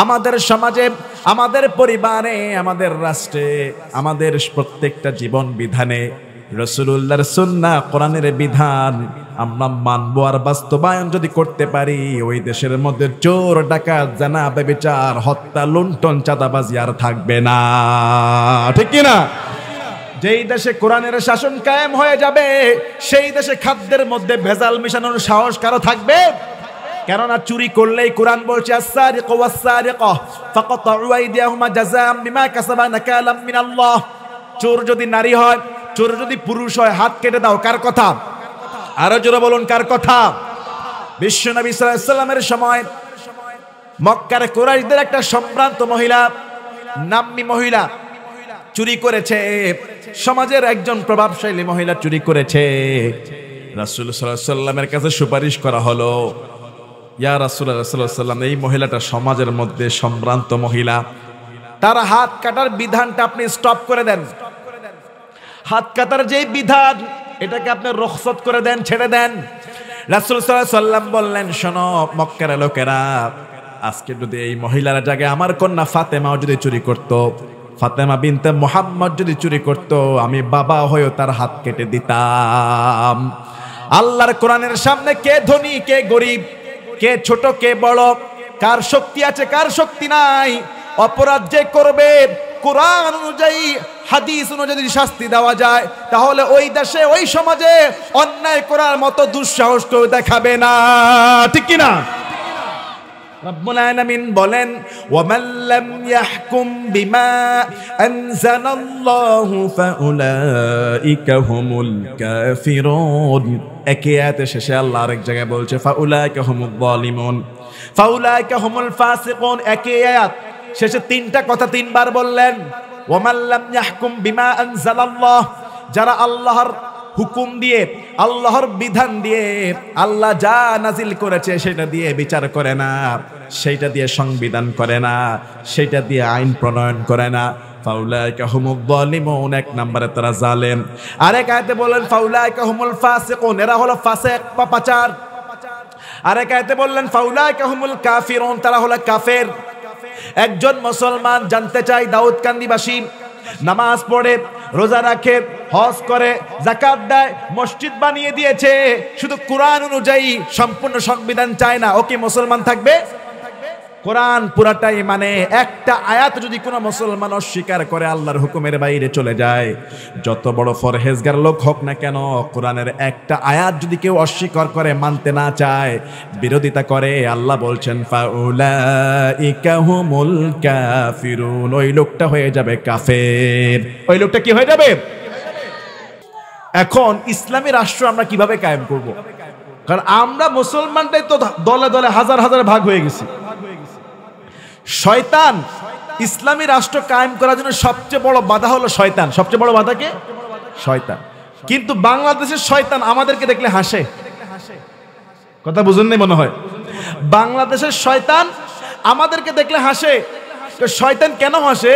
আমাদের সমাজে, আমাদের পরিবারে, আমাদের রাষ্ট্রে, আমাদের প্রত্যেকটা জীবন বিধানে রাসূলুল্লাহর সুন্নাহ, কোরআনের বিধান আমরা মানবো আর বাস্তবায়ন যদি করতে পারি, ওই দেশের মধ্যে চোর, ডাকাত, জানা, ব্যভিচার, হত্যা, লুণ্ঠন, চাঁদাবাজি আর থাকবে না। ঠিক কি না? যেই দেশে কোরআনের শাসন কায়েম হয়ে যাবে, সেই দেশে খাদ্যের মধ্যে ভেজাল মিশানোর সাহস কারো থাকবে? কেননা চুরি করলেই কোরআন বলছে আস-সারিকু ওয়াস-সারিকা ফাকাতউ আইদিয়াহুমা জাযাআম বিমা কাসাবা নাকালাম মিনাল্লাহ। চোর যদি নারী হয়, চোর যদি পুরুষ হয়, হাত কেটে দাও। কার কথা? আরো জোরে বলুন, কার কথা? বিশ্বনবী সাল্লাল্লাহু আলাইহি সাল্লামের সময় মক্কার কুরাইশদের একটা সম্ভ্রান্ত মহিলা, নাম্নী মহিলা চুরি করেছে। সমাজের একজন প্রভাবশালী মহিলা চুরি করেছে। রাসূল সাল্লাল্লাহু আলাইহি সাল্লামের কাছে সুপারিশ করা হলো, ইয়া রাসূলুল্লাহ সাল্লাল্লাহু আলাইহি সাল্লাম, এই মহিলাটা সমাজের মধ্যে সম্ভ্রান্ত মহিলা, তার হাত কাটার বিধানটা আপনি স্টপ করে দেন। হাত কাটার যেই বিধান, এটাকে আপনি রুখসত করে দেন, ছেড়ে দেন। রাসূল সাল্লাল্লাহু আলাইহি সাল্লাম বললেন, শোনো মক্কার লোকেরা, আজকে যদি এই মহিলার জায়গায় আমার কন্যা ফাতেমাও যদি চুরি করত, ফাতেমা বিনতে মুহাম্মদ যদি চুরি করত, আমি বাবা হয়েও তার হাত কেটে দিতাম। আল্লাহর কোরআনের সামনে কে ধনী, কে গরিব, কে ছোট, কে বড়, কার শক্তি আছে, কার শক্তি নাই, অপরাধ যে করবে কোরআন অনুযায়ী, হাদিস অনুযায়ী শাস্তি দেওয়া যায়, তাহলে ওই দেশে, ওই সমাজে অন্যায় করার মতো দুঃসাহস কেউ দেখাবে না। ঠিক কি না? রব্বুল আলামিন বলেন, ওয়ামান লাম ইয়াহকুম বিমা আনজালাল্লাহু ফাউলাইকা হুমুল কাফিরুন। একই আয়াতের শেষে আল্লাহ আরেক জায়গায় বলছে ফাউলাইকা হুমুল যালিমুন, ফাউলাইকা হুমুল ফাসিকুন। একই আয়াত শেষে তিনটা কথা তিনবার বললেন। ওয়ামান লাম ইয়াহকুম বিমা আনজালাল্লাহ, যারা আল্লাহর হুকুম দিয়ে, আল্লাহর বিধান দিয়ে, আল্লাহ যা নাজিল করেছে সেটা দিয়ে বিচার করে না, সেটা দিয়ে সংবিধান করে না, সেটা দিয়ে আইন প্রণয়ন করে না, ফাউলাইকা হুমুল যালিমুন, এক নম্বরে তারা জালেম। আরেক আয়াতে বলেন ফাউলাইকা হুমুল ফাসিকুন, এরা হলো ফাসিক, পাপাচার। আরেক আয়াতে বললেন ফাউলাইকা হুমুল কাফিরুন, তারা হলো কাফের। একজন মুসলমান জানতে চাই, দাউদকান্দিবাসী নামাজ পড়ে, রোজা রাখে, হজ করে, যাকাত দেয়, মসজিদ বানিয়ে দিয়েছে, শুধু কোরআন অনুযায়ী সম্পূর্ণ সংবিধান চায় না, ও কি মুসলমান থাকবে? কোরআন পুরাটাই মানে, একটা আয়াত যদি কোনো মুসলমান অস্বীকার করে, আল্লাহর হুকুমের বাইরে চলে যায়, যত বড় ফরহেজগার লোক হোক না কেন, কোরআনের একটা আয়াত যদি কেউ অস্বীকার করে, মানতে না চায়, বিরোধিতা করে, আল্লাহ বলছেন ফাউলাইকা হুমুল কাফিরুন, ওই লোকটা হয়ে যাবে কাফের। ওই লোকটা কি হয়ে যাবে? এখন ইসলামী রাষ্ট্র আমরা কিভাবে কায়েম করব? কারণ আমরা মুসলমানটাই তো দলে দলে হাজার হাজার ভাগ হয়ে গেছি। শয়তান ইসলামী রাষ্ট্র কায়েম করার জন্য সবচেয়ে বড় বাধা হলো শয়তান। সবচেয়ে বড় বাধা কে? শয়তান। কিন্তু বাংলাদেশের শয়তান আমাদেরকে দেখলে হাসে। কথা বুঝেন নাই মনে হয়? বাংলাদেশের শয়তান আমাদেরকে দেখলে হাসে। তো শয়তান কেন হাসে?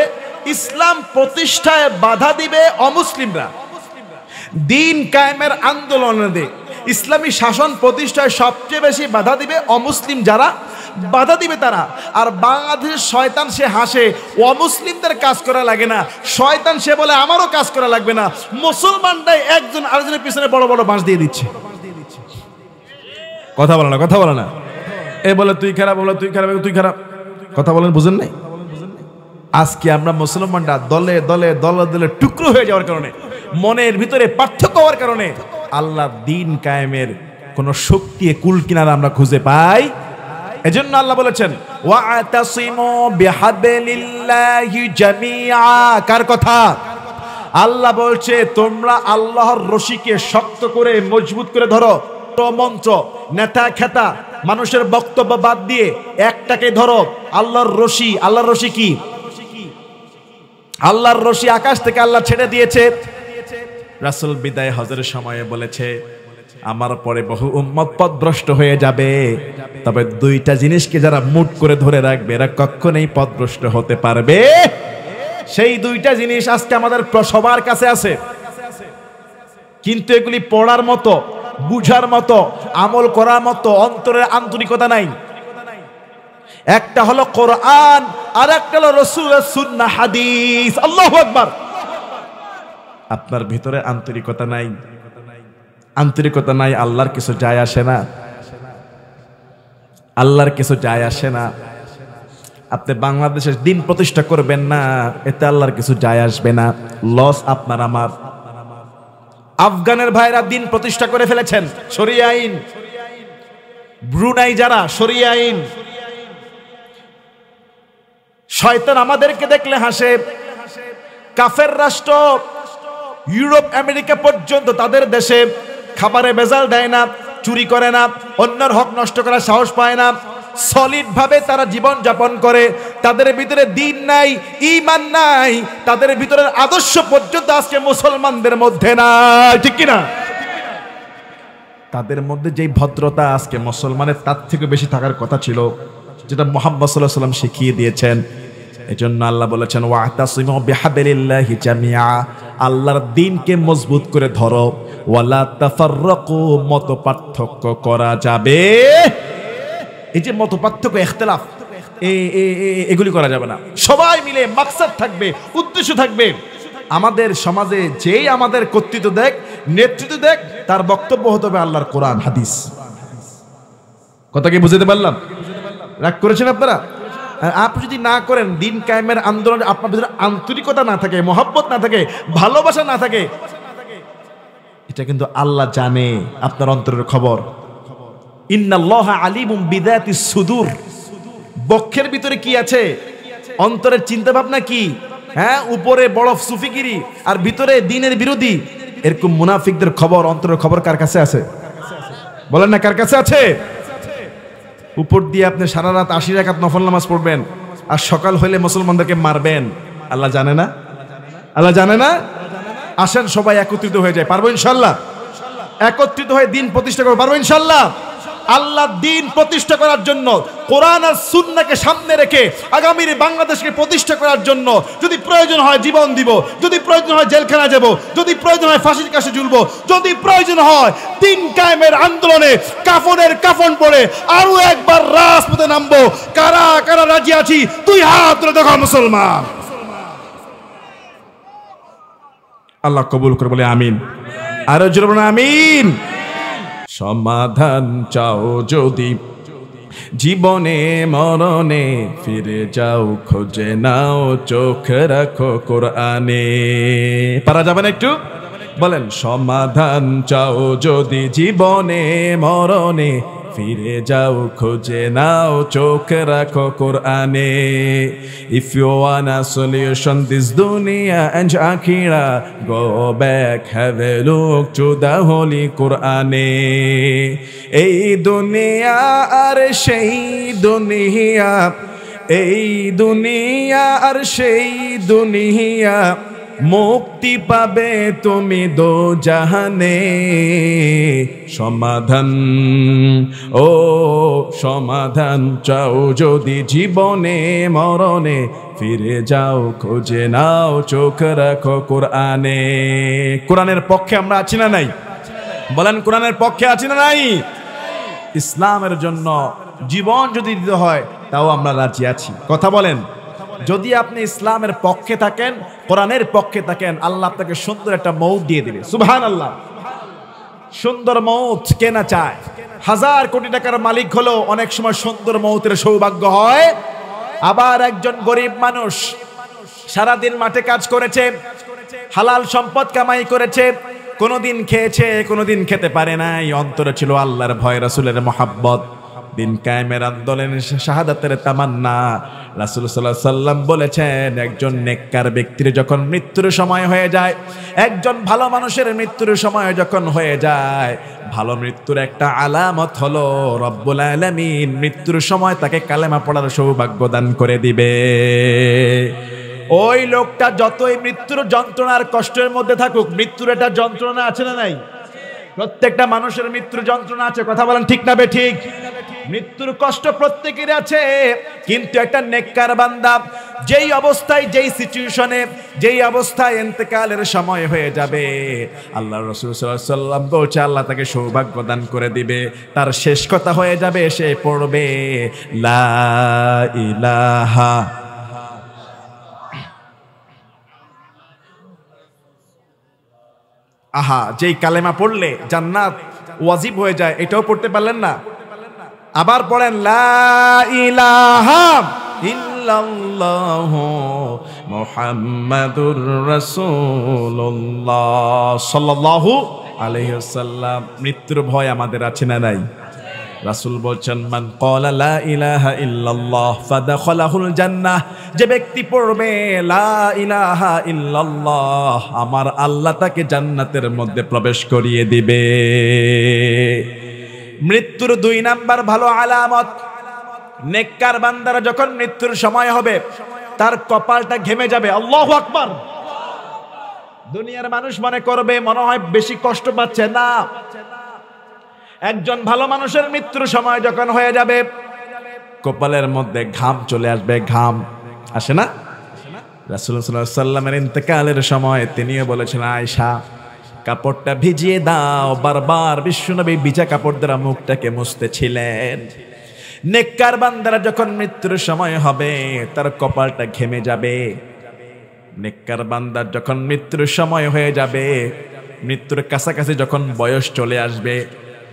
ইসলাম প্রতিষ্ঠায় বাধা দিবে অমুসলিমরা, দিন কায়েমের আন্দোলনে দে, ইসলামী শাসন প্রতিষ্ঠায় সবচেয়ে বেশি বাধা দিবে অমুসলিম যারা, বাধা দিবে তারা। আর বাংলাদেশের শয়তান সে হাসে, অমুসলিমদের কাজ করা লাগে না। শয়তান সে বলে আমারও কাজ করা লাগবে না, মুসলমানরাই একজন আরেকজনের পিছনে বড় বড় বাঁশ দিয়ে দিচ্ছে। কথা বলে না, কথা বলে না, এ বলে তুই খারাপ, বলে তুই খারাপ, তুই খারাপ। কথা বলেন, বুঝেন নাই? আজকে আমরা মুসলমানরা দলে দলে দলে দলে টুকরো হয়ে যাওয়ার কারণে, মনের ভিতরে পার্থক্য হওয়ার কারণে আল্লাহ দিন কায়েমের কোন শক্তি কুল কিনারা আমরা খুঁজে পাই। এজন্য আল্লাহ বলেছেন ওয়াতাসিমু বিহাবলিল্লাহি জামিআ। কার কথা? আল্লাহ বলছে তোমরা আল্লাহর রশিকে শক্ত করে মজবুত করে ধরো। মঞ্চ, নেতা খেতা, মানুষের বক্তব্য বাদ দিয়ে একটাকে ধরো, আল্লাহর রশি। আল্লাহর রশি কি? আল্লাহর রশি আকাশ থেকে আল্লাহ ছেড়ে দিয়েছে। রাসূল বিদায় হজের সময়ে বলেছে আমার পরে বহু উম্মত পথভ্রষ্ট হয়ে যাবে, তবে দুইটা জিনিসকে যারা মুট করে ধরে রাখবে এরা কখনোই পথভ্রষ্ট হতে পারবে। সেই দুইটা জিনিস আজকে আমাদের সবার কাছে আছে, কিন্তু এগুলি পড়ার মতো, বুঝার মতো, আমল করার মতো অন্তরের আন্তরিকতা নাই। একটা হলো কোরআন, আর একটা হলো রাসূলের সুন্নাহ হাদিস। আল্লাহু আকবার। আপনার ভিতরে আন্তরিকতা নাই, আন্তরিকতা নাই, আল্লাহর কিছু যায় আসে না, আল্লাহর কিছু যায় আসে না। আপনি বাংলাদেশের দিন প্রতিষ্ঠা করবেন না, এতে আল্লাহর কিছু যায় আসবে না, লস আপনার আমার। আফগানের ভাইরা দিন প্রতিষ্ঠা করে ফেলেছেন, শরিয়া আইন। ব্রুনাই যারা, শরিয়া আইন। শয়তান আমাদেরকে দেখলে হাসে। কাফের রাষ্ট্র ইউরোপ আমেরিকা পর্যন্ত তাদের দেশে খাবারে ভেজাল দেয় না, চুরি করে না, অন্যের হক নষ্ট করার সাহস পায় না, সলিড ভাবে তারা জীবন যাপন করে। তাদের ভিতরে দিন নাই, ঈমান নাই, তাদের ভিতরে আদর্শ পর্যন্ত আজকে মুসলমানদের মধ্যে নাই, ঠিক কিনা? তাদের মধ্যে যেই ভদ্রতা আজকে মুসলমানের তার থেকে বেশি থাকার কথা ছিল, যেটা মুহাম্মদ সাল্লাল্লাহু আলাইহি ওয়াসাল্লাম শিখিয়ে দিয়েছেন। এজন্য আল্লাহ বলেছেন ওয়াতাসিমু বিহাবলিল্লাহি জামিআ, আল্লাহর দ্বীনকে মজবুত করে ধরো, ওয়ালা তাফাররাকু, মত পার্থক্য করা যাবে। এই যে মত পার্থক্য, ইখতিলাফ, এগুলি করা যাবে না। সবাই মিলে মাকসাদ থাকবে, উদ্দেশ্য থাকবে। আমাদের সমাজে যেই আমাদের কর্তৃত্ব দেখ, নেতৃত্ব দেখ, তার বক্তব্য হতে হবে আল্লাহর কোরআন হাদিস। কথা কি বুঝতে পারলাম? রাগ করেছেন আপনারা? আপনি যদি না করেন, দিন কায়েমের আন্দোলনে আপনার ভিতরে আন্তরিকতা না থাকে, মহব্বত না থাকে, ভালোবাসা না থাকে, এটা কিন্তু আল্লাহ জানে আপনার অন্তরের খবর। ইন্নাল্লাহা আলিমুম বিযাতিস সুদূর, বক্ষের ভিতরে কি আছে, অন্তরের চিন্তা ভাবনা কি, হ্যাঁ, উপরে বড় সুফিগিরি আর ভিতরে দ্বীনের বিরোধী, এরকম মুনাফিকদের খবর, অন্তরের খবর কার কাছে আছে? বলেন না, কার কাছে আছে? উপর দিয়ে আপনি সারা রাত 80 রাকাত নফল নামাজ পড়বেন, আর সকাল হইলে মুসলমানদেরকে মারবেন, আল্লাহ জানে না? আল্লাহ জানে না? আসেন সবাই একত্রিত হয়ে যায়, পারবো ইনশাল্লাহ? একত্রিত হয়ে দিন প্রতিষ্ঠা করবো, পারবো ইনশাল্লাহ? আল্লাহ দিন প্রতিষ্ঠা করার জন্য, কোরআন আর সুন্নাহকে সামনে রেখে আগামীর বাংলাদেশকে প্রতিষ্ঠা করার জন্য যদি প্রয়োজন হয় জীবন দিব, যদি প্রয়োজন হয় জেলখানা যাব, যদি প্রয়োজন হয় ফাঁসির কাছে ঝুলবো, যদি প্রয়োজন হয় দিন কায়েমের আন্দোলনে কাফনের কাফন পরে আরো একবার রাজপথে নামবো। কারা কারা রাজি আছি? তুই হাত তুলে দেখো মুসলমান। আল্লাহ কবুল করে বলে আমিন। আরো জোরে বলুন আমিন। সমাধান চাও যদি জীবনে মরণে, ফিরে যাও খোঁজে নাও, চোখ রাখো কোরআনে। পারা যাবেন একটু? বলেন, সমাধান চাও যদি জীবনে মরণে, ফিরে যাও খোঁজে নাও, চোখ রাখো কোরআনে। If you want a solution this dunya and akhirah, go back, have a look to the holy Qur'ane. এই দুনিয়া আর সেই দুনিয়া, এই দুনিয়া আর সেই দুনিয়া, মুক্তি পাবে তুমি দো জাহানে। সমাধান, ও সমাধান চাও যদি জীবনে মরণে, ফিরে যাও খোঁজে নাও, চোখ রাখো কোরআনে। কোরআনের পক্ষে আমরা আছি না নাই? বলেন, কোরআনের পক্ষে আছি না নাই? ইসলামের জন্য জীবন যদি দিতে হয় তাও আমরা রাজি আছি। কথা বলেন। যদি আপনি ইসলামের পক্ষে থাকেন, কোরআনের পক্ষে থাকেন, আল্লাহ আপনাকে সুন্দর একটা মৌত দিয়ে দিবে। সুবহানাল্লাহ। সুন্দর মৌত কে না চায়? 1000 কোটি টাকার মালিক হলেও অনেক সময় সুন্দর মৌতের সৌভাগ্য হয়। আবার একজন গরিব মানুষ সারাদিন মাঠে কাজ করেছে, হালাল সম্পদ কামাই করেছে, কোনোদিন খেয়েছে, কোনোদিন খেতে পারে নাই, অন্তরে ছিল আল্লাহর ভয়, রাসূলের মহব্বত, দিন কায়েমের আন্দোলনের শাহাদাতের তামান্না। রাসূল সাল্লাল্লাহু আলাইহি সাল্লাম বলেছেন, একজন নেককার ব্যক্তির যখন মৃত্যুর সময় হয়ে যায়, একজন ভালো মানুষের মৃত্যুর সময় যখন হয়ে যায়, ভালো মৃত্যুর একটা আলামত হলো রব্বুল আলামিন মৃত্যুর সময় তাকে কালেমা পড়ার সৌভাগ্য দান করে দিবে। ওই লোকটা যতই মৃত্যুর যন্ত্রণার কষ্টের মধ্যে থাকুক, মৃত্যুর একটা যন্ত্রণা আছে না নাই? প্রত্যেকটা মানুষের মৃত্যুর যন্ত্রণা আছে। কথা বলেন ঠিক না বেঠিক? মৃত্যুর কষ্ট প্রত্যেকের আছে, কিন্তু একটা নেককার বান্দা যেই অবস্থায়, যেই সিচুয়েশনে, যেই অবস্থায় ইন্তেকালের সময় হয়ে যাবে, আল্লাহ রাসূল সাল্লাল্লাহু আলাইহি ওয়াসাল্লাম বলছে আল্লাহ তাকে সৌভাগ্য দান করে দিবে। তার শেষ কথা হয়ে যাবে, সে পড়বে লা ইলাহা। আহা, যেই কালেমা পড়লে জান্নাত ওয়াজিব হয়ে যায়, এটাও পড়তে পারলেন না? আবার পড়েন লা ইলাহা ইল্লাল্লাহু মুহাম্মাদুর রাসূলুল্লাহ সাল্লাল্লাহু আলাইহি ওয়াসাল্লাম। মৃত্যুর ভয় আমাদের আছে না নাই? রাসূল বলছেন মান ক্বালা লা ইলাহা ইল্লাল্লাহ ফাদাখালাহুল জান্নাহ, যে ব্যক্তি পড়বে লা ইলাহা ইল্লাল্লাহ, আমার আল্লাহ তাকে জান্নাতের মধ্যে প্রবেশ করিয়ে দিবে। মৃত্যুর 2 নাম্বার ভালো আলামত, নেককার বান্দারা যখন মৃত্যুর সময় হবে তার কপালটা ঘেমে যাবে। আল্লাহু আকবার। দুনিয়ার মানুষ মনে করবে মনে হয় বেশি কষ্ট পাচ্ছে, না। একজন ভালো মানুষের মৃত্যুর সময় যখন হয়ে যাবে কপালের মধ্যে ঘাম চলে আসবে। ঘাম আসে না? রাসূলুল্লাহ সাল্লাল্লাহু আলাইহি ওয়াসাল্লামের ইন্তেকালের সময় তিনিও বলেছেন আয়েশা কাপড়টা ভিজিয়ে দাও। বারবার বিশ্বনবী ভিজা কাপড় দ্বারা মুখটাকে মুছতেছিলেন। নেককার বান্দারা যখন মৃত্যুর সময় হবে তার কপালটা ঘেমে যাবে। নেককার বান্দার যখন মৃত্যুর সময় হয়ে যাবে, মৃত্যুর কাছাকাছি যখন বয়স চলে আসবে,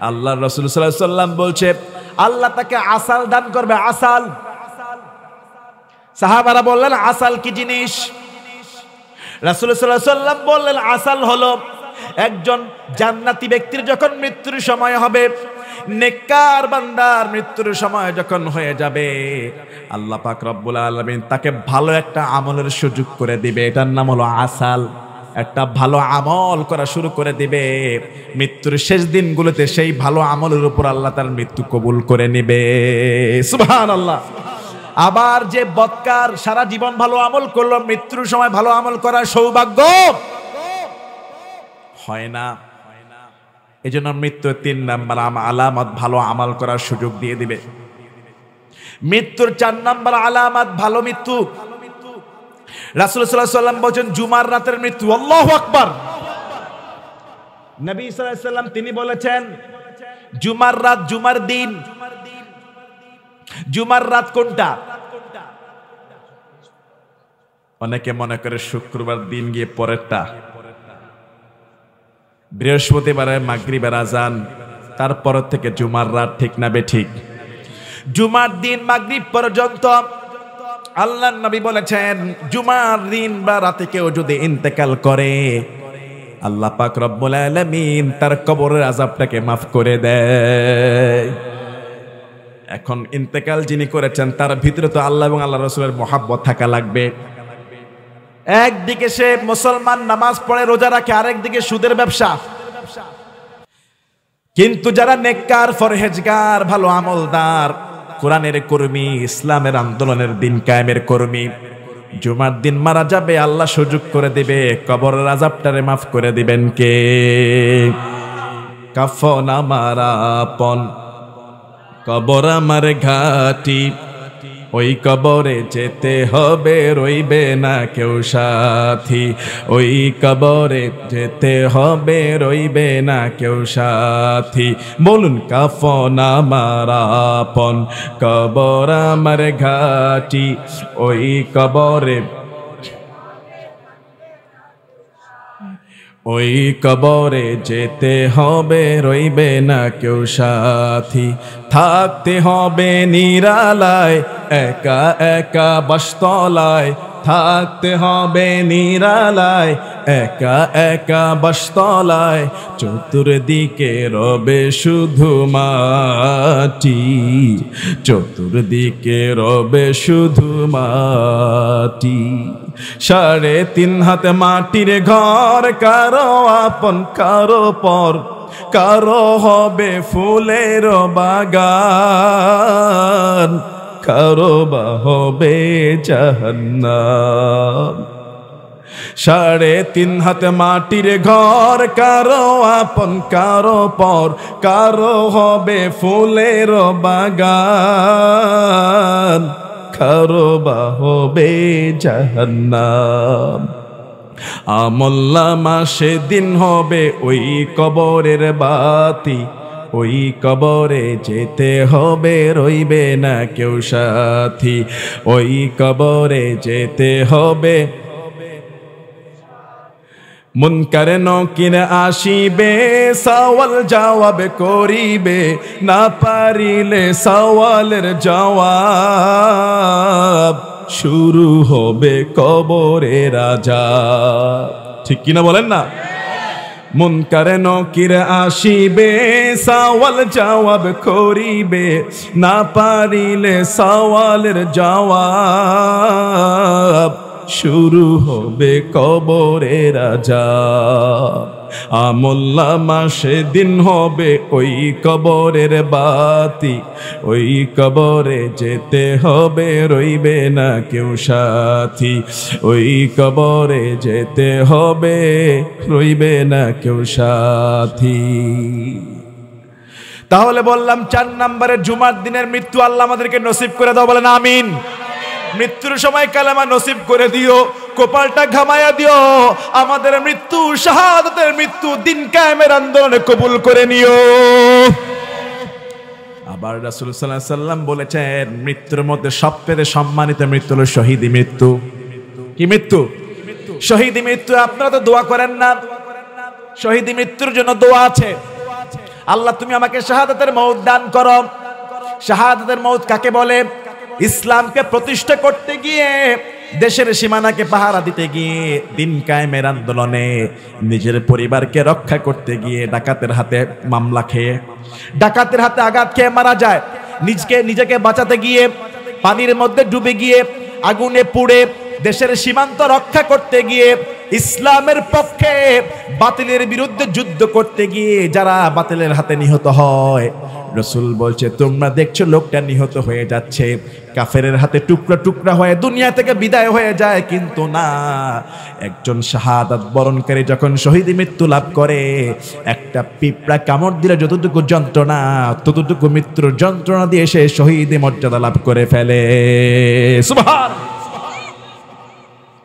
আল্লাহ রাসূল সাল্লাল্লাহু আলাইহি ওয়াসাল্লাম বলছে আল্লাহ তাকে আসাল দান করবে। আসাল। সাহাবারা বললেন আসাল কি জিনিস? রাসূল সাল্লাল্লাহু আলাইহি ওয়াসাল্লাম বললেন আসাল হলো একজন জান্নাতি ব্যক্তির যখন মৃত্যুর সময় হবে, নেককার বান্দার মৃত্যুর সময় যখন হয়ে যাবে, আল্লাহ পাক রব্বুল আলামিন তাকে ভালো একটা আমলের সুযোগ করে দিবে। এটার নাম হলো আসাল। একটা ভালো আমল করা শুরু করে দিবে। মৃত্যুর শেষ দিনগুলোতে সেই ভালো আমলের উপর আল্লাহ তার মৃত্যু কবুল করে নিবে। সুবহানাল্লাহ। আবার যে বদকার সারা জীবন ভালো আমল করলো, মৃত্যুর সময় ভালো আমল করার সৌভাগ্য হয় না। এই জন্য মৃত্যু 3 নাম্বার আলামত ভালো আমল করার সুযোগ দিয়ে দিবে। মৃত্যুর 4 নাম্বার আলামত ভালো মৃত্যু। রাসূল সাল্লাল্লাহু আলাইহি ওয়াসাল্লাম বলেন জুমার রাতের মৃত্যু। আল্লাহু আকবার। নবী সাল্লাল্লাহু আলাইহি ওয়াসাল্লাম তিনি বলেছেন জুমার রাত, জুমার দিন। জুমার রাত কোনটা? অনেকে মনে করে শুক্রবার দিন গিয়ে পরেরটা। বৃহস্পতিবারের মাগরিবের আজান, তারপর থেকে জুমার রাত, ঠিক না বেঠিক? জুমার দিন মাগরিব পর্যন্ত আল্লাহর নবী বলেছেন জুমার দিন বা রাতে কেউ যদি ইন্তেকাল করে আল্লাহ পাক রব্বুল আলামিন তার কবরের আযাবটাকে মাফ করে দেয়। এখন ইন্তেকাল যিনি করেছেন তার ভিতরে তো আল্লাহ এবং আল্লাহ রাসূলের মহব্বত থাকা লাগবে। একদিকে সে মুসলমান, নামাজ পড়ে, রোজা রাখে, আরেকদিকে সুদের ব্যবসা। কিন্তু যারা নেককার, ফরহেজগার, ভালো আমলদার, কোরআনের কর্মী, ইসলামের আন্দোলনের দিন কায়েমের কর্মী, জুমার দিন মারা যাবে, আল্লাহ সুযোগ করে দিবে, কবরের আযাবটারে মাফ করে দিবেন কে? কাফন আমার আপন, কবর আমার ঘাটি, ওই কবরে যেতে হবে, রইবে না কেউ সাথী। ওই কবরে যেতে হবে, রইবে না কেউ সাথী। বলুন কাফন আমার আপন, কবর আমার ঘাটি, ওই কবরে, ওই কবরে যেতে হবে, রইবে না কেউ সাথী। থাকতে হবে নিরালায়, একা একা বাসতলায়, থাকতে হবে নিরালায়, একা একা বাসতলায়, চতুর্দিকে রবে শুধু মাটি, চতুর্দিকে রবে শুধু মাটি। 3.5 হাত মাটির ঘর, কারো আপন কারো পর, কারো হবে ফুলের বাগান, কারো বা হবে জাহান্নাম। 3.5 হাত মাটির ঘর, কারো আপন কারো পর, কারো হবে ফুলের বাগান, খারবা হবে জাহান্নাম। আমলনামা সেদিন হবে ওই কবরের বাতি, ওই কবরে যেতে হবে রইবে না কেউ সাথী, ওই কবরে যেতে হবে। মুনকার নকির আসিবে সওয়াল জবাব করিবে, না পারিলে সওয়ালের জবাব শুরু হবে কবরের আযাব। ঠিক কিনা বলেন না? মুনকার নকির আসিবে সওয়াল জবাব করিবে, না পারিলে সওয়ালের জবাব শুরু হবে কবরের আযাব। আমলনামা সেদিন হবে ওই কবরের বাতি, ওই কবরে যেতে হবে রইবে না কেউ সাথী, ওই কবরে যেতে হবে রইবে না কেউ সাথী। তাহলে বললাম 4 নম্বরের জুমার দিনের মৃত্যু আল্লাহ আমাদেরকে নসিব করে দাও, বলেন আমিন। মৃত্যুর সময় কালেমা নসিব করে দিও, কপালটা ঘামায়া দিও, আমাদের মৃত্যু শাহাদাতের মৃত্যু দিন কায়েমের আন্দোলনে কবুল করে নিও। আবার রাসূল সাল্লাল্লাহু আলাইহি সাল্লাম বলেছেন মৃত্যুর মধ্যে সবচেয়ে সম্মানিত মৃত্যু হলো শহীদি মৃত্যু। কি মৃত্যু? শহীদি মৃত্যু। আপনারা তো দোয়া করেন না? শহীদি মৃত্যুর জন্য দোয়া আছে, আল্লাহ তুমি আমাকে শাহাদাতের মওত দান করো। শাহাদাতের মওত কাকে বলে? ইসলামকে প্রতিষ্ঠা করতে গিয়ে, দেশের সীমানাকে পাহারা দিতে গিয়ে, দিন কায়েমের আন্দোলনে নিজের পরিবারকে রক্ষা করতে গিয়ে ডাকাতের হাতে মামলা খেয়ে, ডাকাতের হাতে আঘাত খেয়ে মারা যায়। নিজেকে বাঁচাতে গিয়ে পানির মধ্যে ডুবে গিয়ে, আগুনে পুড়ে দেশের সীমান্ত রক্ষা করতে গিয়ে, ইসলামের পক্ষে বাতিলের বিরুদ্ধে যুদ্ধ করতে গিয়ে যারা বাতিলের হাতে নিহত হয়, রাসূল বলছে তোমরা দেখছো লোকটা নিহত হয়ে যাচ্ছে, কাফেরের হাতে টুকরা টুকরা হয়ে দুনিয়া থেকে বিদায় হয়ে যায়, কিন্তু না, একজন শাহাদাত বরণকারী যখন শহীদ মৃত্যু লাভ করে, একটা পিঁপড়া কামড় দিলে যতটুকু যন্ত্রণা, ততটুকু মৃত্যুর যন্ত্রণা দিয়ে সে শহীদ মর্যাদা লাভ করে ফেলে। সুবহানাল্লাহ।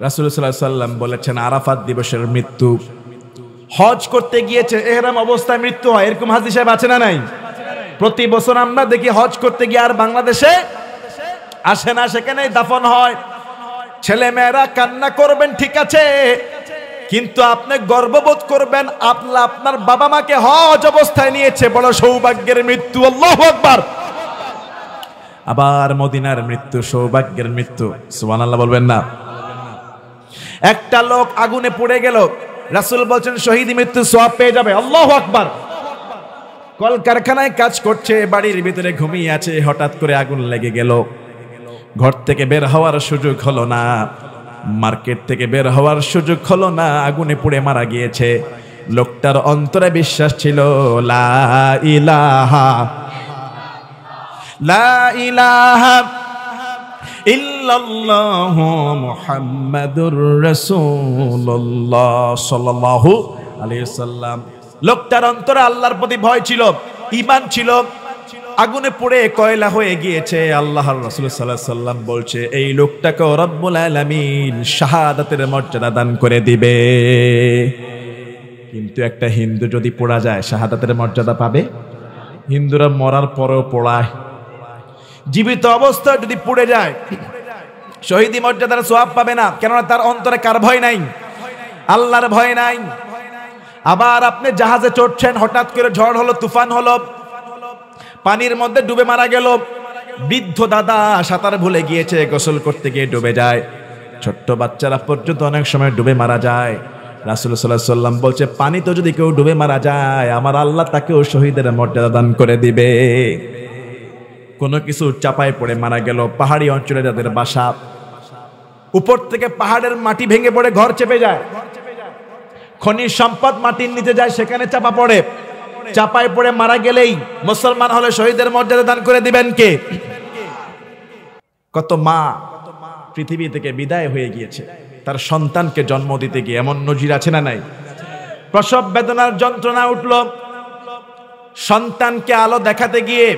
রাসূল সাল্লাল্লাহু আলাইহি সাল্লাম বলেছেন আরাফাত দিবসের মৃত্যু, হজ করতে গিয়েছে ইহরাম অবস্থায় মৃত্যু হয়, এরকম হাদিস সাহেব আছে না নাই? প্রতি বছর আমরা দেখি হজ করতে গিয়ে আর বাংলাদেশে আসে না, সেখানেই দাফন হয়। ছেলে মেয়েরা কান্না করবেন ঠিক আছে, কিন্তু আপনি গর্ববোধ করবেন আপনার বাবা মাকে হজ অবস্থায় নিয়েছে, বড় সৌভাগ্যের মৃত্যু। আল্লাহু আকবার। আবার মদিনার মৃত্যু সৌভাগ্যের মৃত্যু। সুবহানাল্লাহ বলবেন না? একটা লোক আগুনে পুড়ে গেল, রাসূল বলছেন শহীদ মৃত্যু সওয়াব পেয়ে যাবে। আল্লাহু আকবার। কলকারখানায় কাজ করছে, বাড়ির ভিতরে ঘুমিয়ে আছে, হঠাৎ করে আগুন লেগে গেল, ঘর থেকে বের হওয়ার সুযোগ হলো না, মার্কেট থেকে বের হওয়ার সুযোগ হলো না, আগুনে পুড়ে মারা গিয়েছে। লোকটার অন্তরে বিশ্বাস ছিল লা ইলাহা ইল্লাল্লাহু মুহাম্মাদুর রাসূলুল্লাহ সাল্লাল্লাহু আলাইহি ওয়াসাল্লাম। লোকটার অন্তরে আল্লাহর প্রতি ভয় ছিল, ঈমান ছিল, আগুনে পুড়ে কয়লা হয়ে গিয়েছে। আল্লাহর রাসূল সাল্লাল্লাহু আলাইহি ওয়াসাল্লাম বলছে এই লোকটাকে রব্বুল আলামিন শাহাদাতের মর্যাদা দান করে দিবে। কিন্তু একটা হিন্দু যদি পোড়া যায় শাহাদাতের মর্যাদা পাবে? হিন্দুরা মরার পরেও পোড়ায়, জীবিত অবস্থায় যদি পুড়ে যায় শহীদি মর্যাদার সওয়াব পাবে না, কেননা তার অন্তরে কার ভয় নাই? আল্লাহর ভয় নাই। আবার আপনি জাহাজে চড়ছেন, হঠাৎ করে ঝড় হলো, তুফান হলো, পানির মধ্যে ডুবে মারা গেল। বৃদ্ধ দাদা সাঁতার ভুলে গিয়েছে, গোসল করতে গিয়ে ডুবে যায়। ছোট্ট বাচ্চারা পর্যন্ত অনেক সময় ডুবে মারা যায়। রাসূল সাল্লাল্লাহু আলাইহি ওয়াসাল্লাম বলছে পানিতে যদি কেউ ডুবে মারা যায় আমার আল্লাহ তাকেও শহীদের মর্যাদা দান করে দিবে। কোনো কিছু চাপায় পড়ে মারা গেল, পাহাড়ি অঞ্চলে যাদের বাসা, উপর থেকে পাহাড়ের মাটি ভেঙে পড়ে ঘর চেপে যায়, খনিজ সম্পদ মাটির নিচে যায়, সেখানে চাপা পড়ে, চাপায় পড়ে মারা গেলেই মুসলমান হলে শহীদের মর্যাদা দান করে দিবেন কে? কত মা পৃথিবী থেকে বিদায় হয়ে গিয়েছে তার সন্তানকে জন্ম দিতে গিয়ে, এমন নজির আছে না নাই? প্রসব বেদনার যন্ত্রণা উঠল, সন্তানকে আলো দেখাতে গিয়ে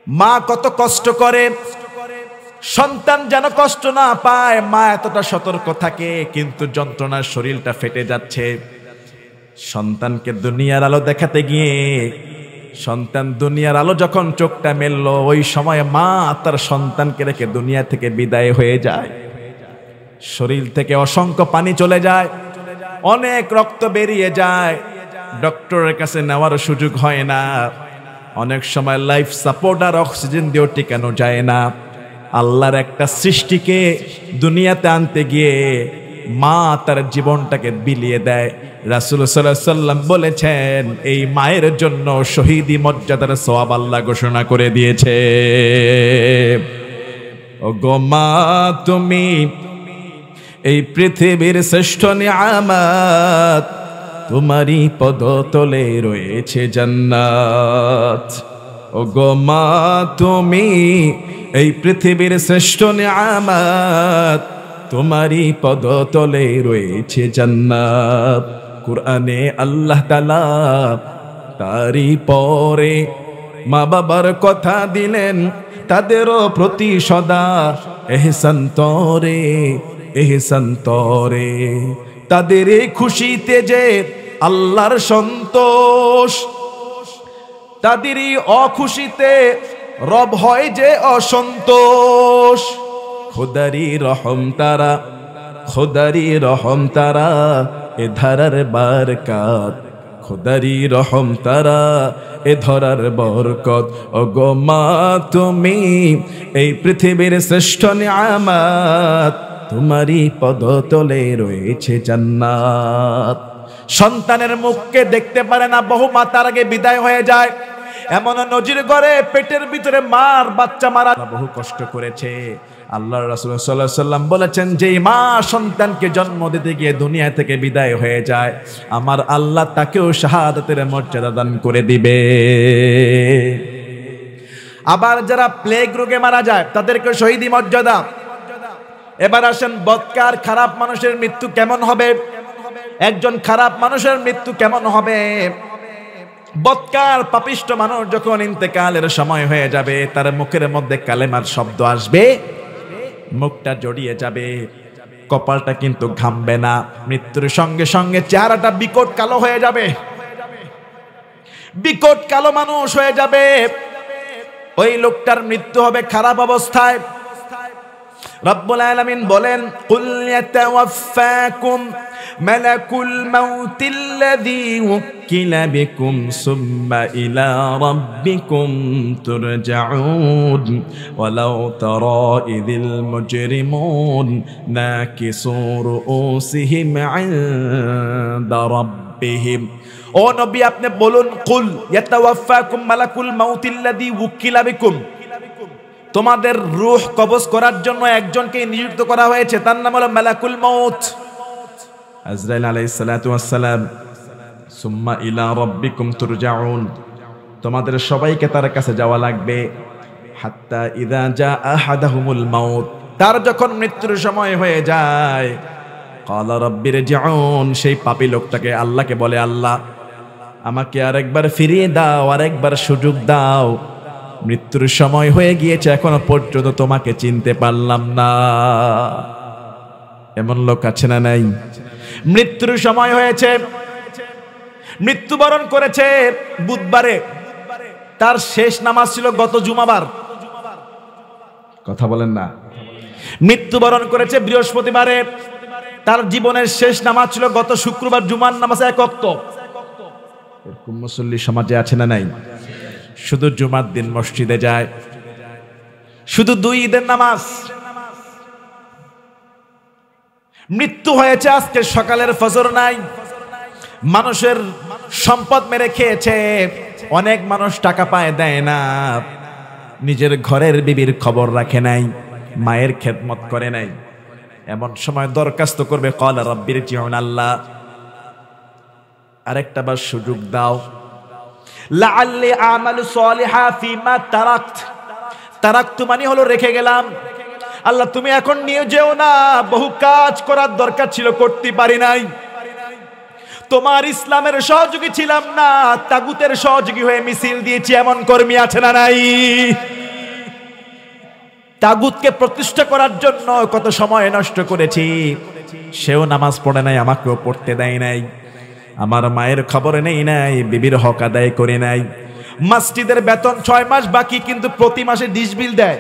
মা কত কষ্ট করে, সন্তান যেন কষ্ট না পায়, মা এতটা সতর্ক থাকে, কিন্তু যন্ত্রণার শরীরটা ফেটে যাচ্ছে। সন্তানকে দুনিয়ার আলো দেখাতে গিয়ে সন্তান দুনিয়ার আলো যখন চোখটা মেললো, ওই সময় মা তার সন্তানকে রেখে দুনিয়া থেকে বিদায় হয়ে যায়। শরীর থেকে অসংখ্য পানি চলে যায়, অনেক রক্ত বেরিয়ে যায়, ডক্টরের কাছে নেওয়ার সুযোগ হয় না। অনেক সময় লাইফ সাপোর্ট আর অক্সিজেন দিয়েও টিকানো যায় না। আল্লাহর একটা সৃষ্টিকে দুনিয়াতে আনতে গিয়ে মা তার জীবনটাকে বিলিয়ে দেয়। রাসূল সাল্লাল্লাহু আলাইহি সাল্লাম বলেছেন, এই মায়ের জন্য শহীদি মর্যাদার সওয়াব আল্লাহ ঘোষণা করে দিয়েছে। ও গো মা, তুমি এই পৃথিবীর শ্রেষ্ঠ নিয়ামত, তোমারই পদতলে রয়েছে জান্নাত। ও গো মা, তুমি এই পৃথিবীর শ্রেষ্ঠ নিয়ামত, তোমারই পদতলে রয়েছে জান্নাত। কুরআনে আল্লাহ তাআলা তারই পরে মা বাবার কথা দিলেন, তাদেরও প্রতি সদা এহসান তরে, এহসান তরে। তাদের এই খুশিতে যে আল্লাহর সন্তোষ, তাদেরই অখুশিতে রব হয় যে অসন্তোষ। খোদারি রহম তারা, খোদারি রহম তারা, এ ধারার বারকাত, খোদারি রহম তারা, এ ধরার বরকত। ও গো মা, তুমি এই পৃথিবীর শ্রেষ্ঠ নিয়ামত, তোমারই পদতলে রয়েছে জান্নাত। সন্তানের মুখকে দেখতে পারে না, বহু মা তার আগে বিদায় হয়ে যায়। এমন নজির গড়ে পেটের ভিতরে মার বাচ্চা মারা বহু কষ্ট করেছে। আল্লাহর রাসূল সাল্লাল্লাহু আলাইহি সাল্লাম বলেছেন, যে মা সন্তানকে জন্ম দিতে গিয়ে দুনিয়া থেকে বিদায় হয়ে যায়, আমার আল্লাহ তাকেও শাহাদাতের মর্যাদা দান করে দিবে। আবার যারা প্লেগ রোগে মারা যায়, তাদেরকে শহীদি মর্যাদা। এবার আসেন, বদকার খারাপ মানুষের মৃত্যু কেমন হবে? একজন খারাপ মানুষের মৃত্যু কেমন হবে? বদকার পাপিষ্ট মানুষ যখন ইন্তেকালের সময় হয়ে যাবে, তার মুখের মধ্যে কালেমার শব্দ আসবে, মুখটা জড়িয়ে যাবে, কপালটা কিন্তু ঘামবে না। মৃত্যুর সঙ্গে সঙ্গে চেহারাটা বিকট কালো হয়ে যাবে, বিকট কালো মানুষ হয়ে যাবে। ওই লোকটার মৃত্যু হবে খারাপ অবস্থায়। রব্বুল আলামিন বলেন, কুল ইয়াতাওয়াফাকুম মালাকুল মাউতিল্লাযী উকিলা বিকুম সুম্মা ইলা রাব্বিকুম তুরজাউন ওয়ালাউ তারা ইযিল মুজরিমুন নাকিসু রুউসিহিম ইনদা রাব্বিহিম। ও নবী, আপনি বলুন, কুল ইয়াতাওয়াফাকুম মালাকুল মাউতিল্লাযী উকিলা বিকুম, তোমাদের রূহ কবজ করার জন্য একজনকে নিযুক্ত করা হয়েছে, তার নাম হলো মালাকুল মউত, আজরাইল আলাইহিস সালাতু ওয়াস সালাম। সুম্মা ইলা রাব্বিকুম তুরজাউন, তোমাদের সবাইকে তার কাছে যাওয়া লাগবে। হাত্তা ইযা জা আহাদাহুমুল মাউত, তার যখন মৃত্যুর সময় হয়ে যায়, ক্বালা রাব্বিরজিউন, সেই পাপী লোকটাকে আল্লাহকে বলে, আল্লাহ আমাকে আরেকবার ফিরিয়ে দাও, আরেকবার সুযোগ দাও, মৃত্যুর সময় হয়ে গিয়েছে, এখনো পর্যন্ত তোমাকে চিনতে পারলাম না। এমন লোক আছে না নাই? মৃত্যুর সময় হয়েছে, মৃত্যুবরণ করেছে বুধবারে, তার শেষ নামাজ ছিল গত জুমাবার, কথা বলেন না। মৃত্যুবরণ করেছে বৃহস্পতিবারে, তার জীবনের শেষ নামাজ ছিল গত শুক্রবার, জুমার নামাজ এক ওয়াক্ত। এরকম মুসল্লি সমাজে আছে না নাই? শুধু জুমার দিন মসজিদে যায়, শুধু 2 ঈদের নামাজ। মৃত্যু হয়েছে আজকে সকালের ফজর নাই, মানুষের সম্পদ মেরে খেয়েছে, অনেক মানুষ টাকা পায় দেয় না, নিজের ঘরের বিবির খবর রাখে নাই, মায়ের খেদমত করে নাই। এমন সময় দরখাস্ত করবে, ক্বালা রাব্বিরজিউন, আল্লাহ আরেকটা বার সুযোগ দাও, লাআল্লি আমালু সলিহা ফিমা তারাকত, তারাকতু মানে হলো রেখে গেলাম, আল্লাহ তুমি এখন নিয়ে যেও না, বহু কাজ করার দরকার ছিল, করতে পারি নাই, তোমার ইসলামের সহযোগী ছিলাম না, তাগুতের সহযোগী হয়ে মিছিল দিয়েছি, এমন কর্মী আছে না নাই? তাগুতকে প্রতিষ্ঠা করার জন্য কত সময় নষ্ট করেছি। সেও নামাজ পড়ে নাই, আমাকেও পড়তে দেয় নাই, আমার মায়ের খবরে নেই নাই, বিবির হক আদায় করে নাই। মসজিদের বেতন 6 মাস বাকি, কিন্তু প্রতি মাসে ডিশ বিল দেয়।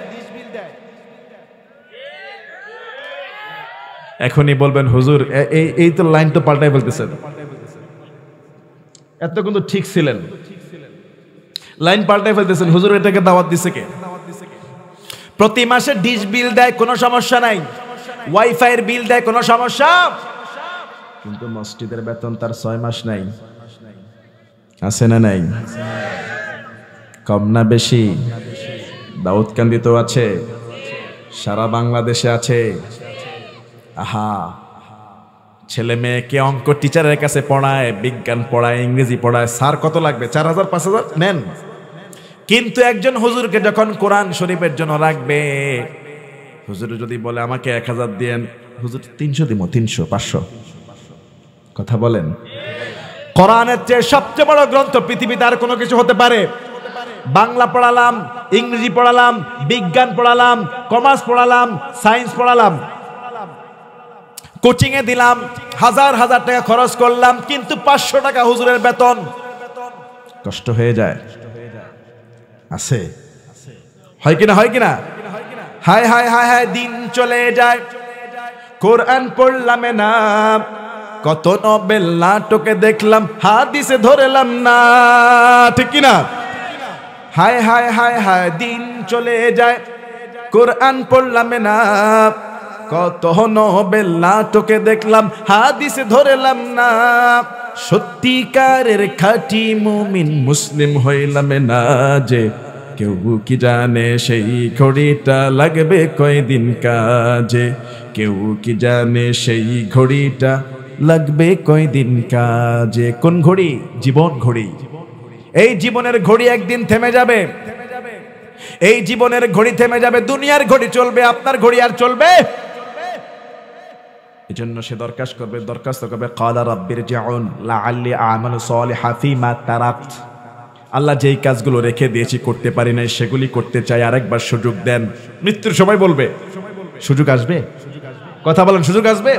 এখনই বলবেন হুজুর এই তো লাইন তো পাল্টাই বলতেছেন, এত কিন্তু ঠিক ছিলেন, লাইন পাল্টাই ফেলতেছেন হুজুর, এটাকে দাওয়াত দিছে কে? প্রতি মাসে ডিশ বিল দেয়, কোনো সমস্যা নাই, ওয়াইফাই এর বিল দেয়, কোনো সমস্যা, কিন্তু মসজিদের বেতন তার 6 মাস নাই। আছে না নাই? কম না বেশি? দাউদকান্দি তো আছে, সারা বাংলাদেশে আছে। আহা, ছেলে মেয়েকে অঙ্ক টিচারের কাছে পড়ায়, বিজ্ঞান পড়ায়, ইংরেজি পড়ায়, স্যার কত লাগবে? 4000 5000 নেন। কিন্তু একজন হুজুরকে যখন কোরআন শরীফের জন্য রাখবে, হুজুর যদি বলে আমাকে 1000 দেন, হুজুর 300 দিব, 300 500। কথা বলেন? কোরআনের চেয়ে সবচেয়ে বড় গ্রন্থ পৃথিবীতে আর কোনো কিছু হতে পারে? বাংলা পড়ালাম, ইংরেজি পড়ালাম, বিজ্ঞান পড়ালাম, কমার্স পড়ালাম, সায়েন্স পড়ালাম, কোচিং এ দিলাম, হাজার হাজার টাকা খরচ করলাম, কিন্তু 500 টাকা হুজুরের বেতন। কষ্ট হয়ে যায়? আছে? হয় কিনা? হয় কিনা? হায় হায় হায় হায়, দিন চলে যায়, কোরআন পড়লাম না, কত নোবেল নাটকে দেখলাম, হাদিসে ধরলাম না, ঠিক কিনা? হায় হায় হায় হায়, দিন চলে যায়, কোরআন পড়লাম না, কত নোবেল নাটকে দেখলাম, হাদিসে ধরলাম না, সত্যিকারের খাঁটি মুমিন মুসলিম হইলাম না যে, কেউ কি জানে সেই ঘড়িটা লাগবে কয়দিন কাজে, কেউ কি জানে সেই ঘড়িটা লাগবে কয়দিন কাজে। কোন ঘড়ি? জীবন ঘড়ি। এই জীবনের ঘড়ি একদিন থেমে যাবে, এই জীবনের ঘড়ি থেমে যাবে, দুনিয়ার ঘড়ি চলবে, আপনার ঘড়ি আর চলবে? এজন্য সে দরখাস্ত করবে ক্বালা রাব্বিরজিউন লাআল্লি আমালু সালিহান ফীমা তারাকত, আল্লাহ যেই কাজগুলো রেখে দিয়েছি করতে পারি নাই, সেগুলি করতে চাই, আরেকবার সুযোগ দেন। মৃত্যুর সময় বলবে, সুযোগ আসবে? কথা বলেন, সুযোগ আসবে?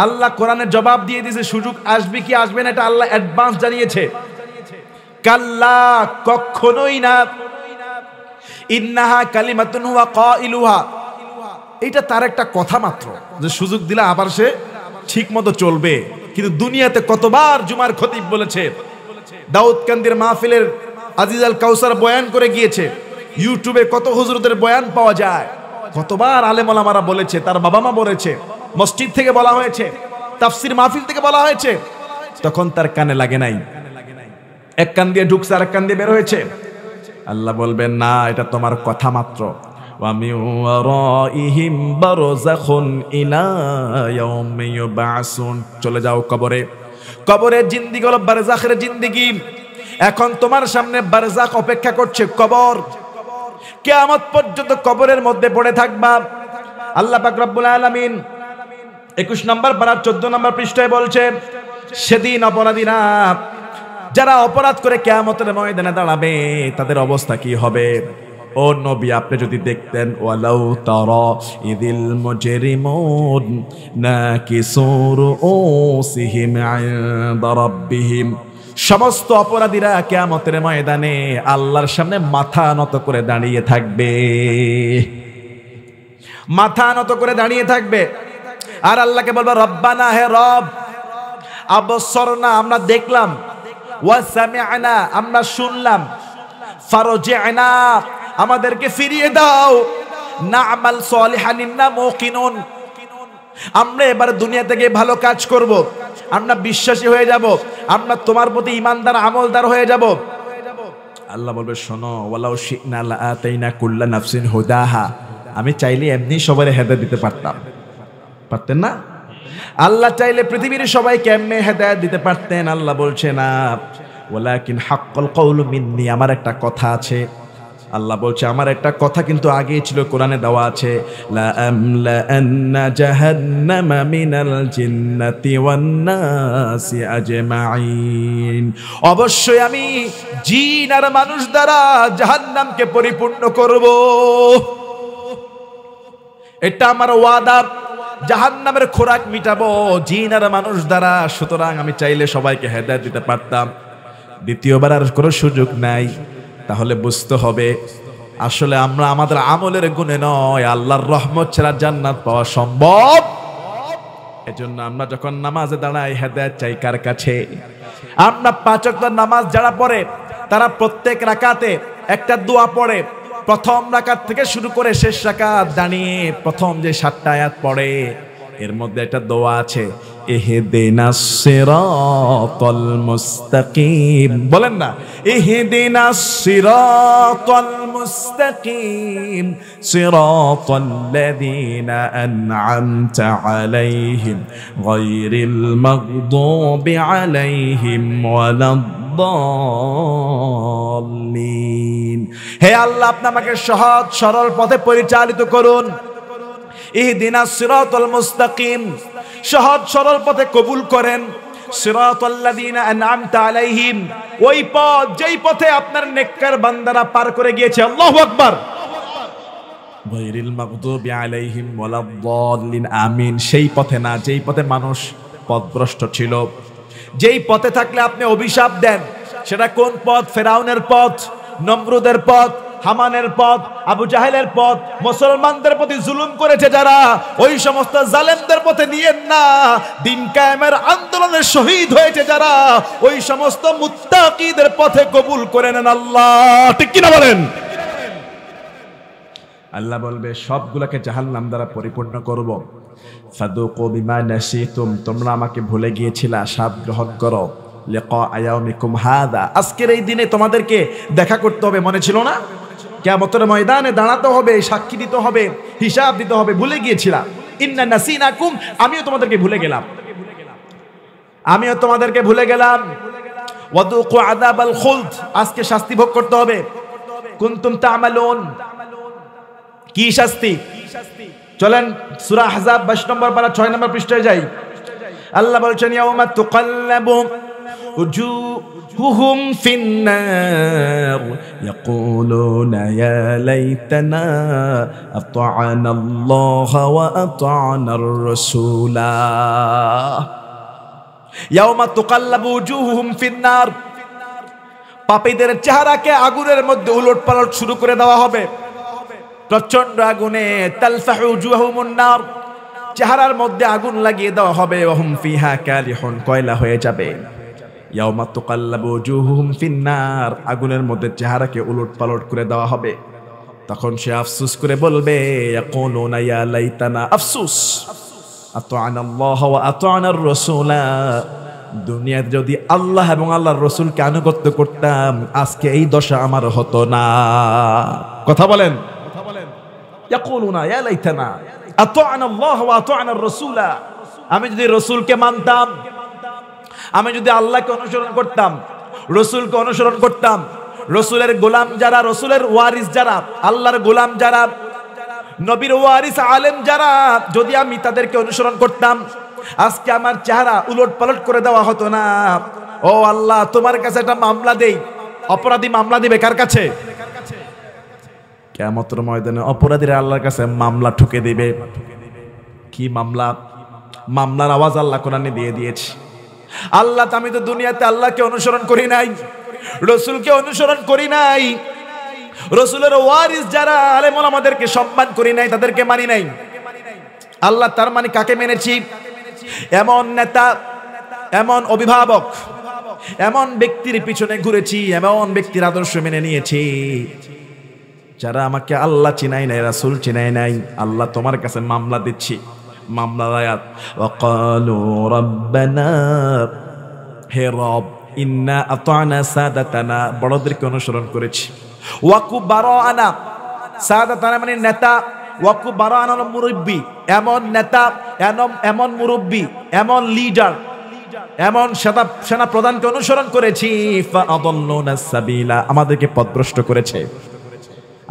আল্লাহ কোরআনে জবাব দিয়ে দিয়েছে, সুযোগ আসবে কি আসবে না এটা আল্লাহ অ্যাডভান্স জানিয়েছে। কাল্লা, কখনোই না, ইন্নাহা কালিমাতুন হুয়া কাইলুহা, এটা তার একটা কথা মাত্র, যে সুযোগ দিলে আবার সে ঠিক মতো চলবে। কিন্তু দুনিয়াতে কতবার জুমার খতিব বলেছে, দাউদকান্দির মাহফিলের আজিজ আল কাউসার বয়ান করে গিয়েছে, ইউটিউবে কত হুজুরদের বয়ান পাওয়া যায়, কতবার আলেম ওলামারা বলেছে, তার বাবা মা বলেছে, মসজিদ থেকে বলা হয়েছে, তাফসির মাহফিল থেকে বলা হয়েছে, তখন তার কানে লাগে নাই, এক কান দিয়ে ঢুকছে আর এক কান দিয়ে বের হয়েছে। আল্লাহ বলবেন না, এটা তোমার কথা মাত্র। ওয়া মিন ওয়ারাইহিম বারযাখুন ইলা ইয়াউমি ইউবআসুন, চলে যাও কবরে, কবরের জিন্দেগি হলো বারযাখের জিন্দেগি। এখন তোমার সামনে বারযাখ অপেক্ষা করছে, কবর, কিয়ামত পর্যন্ত কবরের মধ্যে পড়ে থাকবা। আল্লাহ পাক রব্বুল আলামিন 21 নম্বর পারা 14 নম্বর পৃষ্ঠায় বলছে, সেদিন অপরাধীরা, যারা অপরাধ করে কিয়ামতের ময়দানে দাঁড়াবে, তাদের অবস্থা কি হবে? ও নবী, আপনি যদি দেখতেন, ওয়ালাউ তারা ইদিল মুজরিমুন নাকিসু রুউসিহিম ইনদা রাব্বিহিম, সমস্ত অপরাধীরা কিয়ামতের ময়দানে আল্লাহর সামনে মাথা নত করে দাঁড়িয়ে থাকবে, মাথা নত করে দাঁড়িয়ে থাকবে। আর আল্লাহকে বলবে, রব্বানা, হে রব, আবসরনা, আমরা দেখলাম, ওয়া সামি'না, আমরা শুনলাম, ফারজি'না, আমাদেরকে ফিরিয়ে দাও, না'মাল সালিহান ইন্না মুকিনুন, আমরা এবার দুনিয়া থেকে ভালো কাজ করব, আমরা বিশ্বাসী হয়ে যাব, আমরা তোমার প্রতি ঈমানদার আমলদার হয়ে যাব। আল্লাহ বলবে, শোনো, ওয়ালাউ শি'না লাআতাইনা কুল্লা নাফসিন হুদাহা, আমি চাইলে এমনি সবাই হেদায়েত দিতে পারতাম, পারতেন না? আল্লাহ চাইলে পৃথিবীর সবাইকে এমনি হেদায়েত দিতে পারতেন। আল্লাহ বলছে না, ওয়ালাকিন হাক্কাল কাউলু মিন্নি, আমার একটা কথা আছে। আল্লাহ বলছে, আমার একটা কথা কিন্তু আগেই ছিল, কোরআনে দেওয়া আছে, লা আমলাআন্না জাহান্নামা মিনাল জিন্নাতি ওয়ান নাসি আজমাইন, অবশ্যই আমি জিন আর মানুষ দ্বারা জাহান্নামকে পরিপূর্ণ করব। এটা আমার ওয়াদা, জাহান্নামের খোরাক মিটাবো জিন আর মানুষ দ্বারা। সুতরাং আমি চাইলে সবাইকে হেদায়েত দিতে পারতাম, দ্বিতীয়বার আর কোনো সুযোগ নাই। তাহলে বুঝতে হবে আসলে আমরা আমাদের আমলের গুণে নয়, আল্লাহর রহমত ছাড়া জান্নাত পাওয়া সম্ভব। এজন্য আমরা যখন নামাজে দাঁড়াই হেদায়েত চাই কার কাছে? আমরা 5 ওয়াক্ত নামাজ যারা পড়ে তারা প্রত্যেক রাকাতে একটা দোয়া পড়ে। প্রথম রাকাত থেকে শুরু করে শেষ রাকাত দাঁড়িয়ে প্রথম যে 7টা আয়াত পড়ে এর মধ্যে একটা দোয়া আছে, ইহদিনাস সিরাতাল মুস্তাকিম। বলেন না, ইহদিনাস সিরাতাল মুস্তাকিম সিরাতাল্লাযীনা আন'আমতা আলাইহিম গায়রিল মাগদুবি আলাইহিম ওয়ালাদ-দাল্লিন। হে আল্লাহ, আপনি আমাকে সহজ সরল পথে পরিচালিত করুন। ইহদিনাস সিরাতাল মুস্তাকিম, সহজ সরল পথে কবুল করেন। সিরাতাল্লাযীনা আন'আমতা আলাইহিম, ওই পথ যেই পথে আপনার নেককার বান্দারা পার করে গিয়েছে। আল্লাহু আকবার। গায়রিল মাগদুবি আলাইহিম ওয়ালাদ-দাল্লিন, আমিন। সেই পথে না যেই পথে মানুষ পথভ্রষ্ট ছিল। যেই পথে থাকলে আপনি অভিশাপ দেন, সেটা কোন পথ? ফেরাউনের পথ, নমরুদের পথ, হামানের পথ, আবু জাহেলের পথ। মুসলমানদের প্রতি জুলুম করেছে যারা, ওই সমস্ত জালেমদের পথে নিয়েন না। দিন কায়েমের আন্দোলনে শহীদ হয়েছে যারা, ওই সমস্ত মুত্তাকিদের পথে কবুল করে নেন আল্লাহ। ঠিক কিনা বলেন? আল্লাহ বলবে সবগুলোকে জাহান্নাম দ্বারা পরিপূর্ণ করব। ফাদুকু বিমা নাসিতুম, তোমরা আমাকে ভুলে গিয়েছিলা, স্বাদ গ্রহণ করো। লিকা ইয়াউমিকুম হাদা, আজকের এই দিনে তোমাদেরকে দেখা করতে হবে, মনে ছিল না? কিয়ামতের ময়দানে দাঁড়াতে হবে, সাক্ষী দিতে হবে, হিসাব দিতে হবে। ভুলে গিয়েছিলা। ইন্না নাসিনাকুম, আমিও তোমাদেরকে ভুলে গেলাম, আমিও তোমাদেরকে ভুলে গেলাম। ওয়াদুকু আযাবাল খুলদ, আজকে শাস্তি ভোগ করতে হবে। কুনতুম তা'মালুন, কি শাস্তি? চলেন সূরা আহজাব 22 নম্বর পারা 6 নম্বর পৃষ্ঠায় যাই। আল্লাহ বলছেন, ইয়াউমা তুকাল্লাবু উজুহুহুম ফিন্নার ইয়াকুলুনা ইয়া লাইতানা আতা'না আল্লাহ ওয়া আতা'নার রাসূলা। ইয়াউমা তুকাল্লাবু উজুহুহুম ফিন্নার, পাপীদের চেহারাকে আগুনের মধ্যে উলটপালট শুরু করে দেওয়া হবে। প্রচন্ড আগুনে, তালফাহু উজুহুমুন নার, চেহারার মধ্যে আগুন লাগিয়ে দেওয়া হবে। ওয়াহুম ফিহা কালিহুন, কয়লা হয়ে যাবে। ইয়াউমা তুকাল্লাবু উজুহুহুম ফিন্নার, আগুনের মধ্যে চেহারাকে উলটপালট করে দেওয়া হবে। তখন সে আফসোস করে বলবে, ইয়াকুলুনা ইয়া লাইতানা, আফসোস, আতা'না আল্লাহ ওয়া আতা'নার রাসূলা, দুনিয়াতে যদি আল্লাহ এবং আল্লাহর রাসূলকে আনুগত্য করতাম আজকে এই দশা আমার হতো না। কথা বলেন। ইয়াকুলুনা ইয়া লাইতানা আতা'না আল্লাহ ওয়া আতা'নার রাসূলা, আমি যদি রাসূলকে মানতাম, আমি যদি আল্লাহকে অনুসরণ করতাম, রাসূলকে অনুসরণ করতাম, রাসূলের গোলাম যারা, রাসূলের ওয়ারিস যারা, আল্লাহর গোলাম যারা, নবীর ওয়ারিস আলেম যারা, যদি আমি তাদেরকে অনুসরণ করতাম আজকে আমার চেহারা উলটপালট করে দেওয়া হতো না। ও আল্লাহ, তোমার কাছে একটা মামলা দেই। অপরাধী মামলা দিবে কার কাছে? কিয়ামতের ময়দানে অপরাধীরা আল্লাহর কাছে মামলা ঠুকে দিবে। কি মামলা? মামলার আওয়াজ আল্লাহ কোরআনে দিয়ে দিয়েছে। আল্লাহ, আমি তো দুনিয়াতে আল্লাহকে অনুসরণ করি নাই, রাসূলকে অনুসরণ করি নাই, রাসূলের ওয়ারিস যারা আলেম ওলামাদেরকে সম্মান করি নাই, তাদেরকে মানি নাই। আল্লাহ, তার মানে কাকে মেনেছি? এমন নেতা, এমন অভিভাবক, এমন ব্যক্তির পিছনে ঘুরেছি, এমন ব্যক্তির আদর্শ মেনে নিয়েছি যারা আমাকে আল্লাহ চিনাই নাই, রাসূল চিনাই নাই। আল্লাহ, তোমার কাছে মামলা দিচ্ছি। মামলার আয়াত, ওয়াকালু রাব্বানা, হে রব, ইন্না আতা'না সাদাতানা, বড়দেরকে অনুসরণ করেছি। ওয়াকুবারানা, সাদাতানা মানে নেতা, ওয়াকুবারানা মুরব্বি, এমন নেতা, এমন মুরব্বি, এমন লিডার, এমন সেনা প্রধানকে অনুসরণ করেছি। ফাআদাল্লুনা সাবিলা, আমাদেরকে পথভ্রষ্ট করেছে,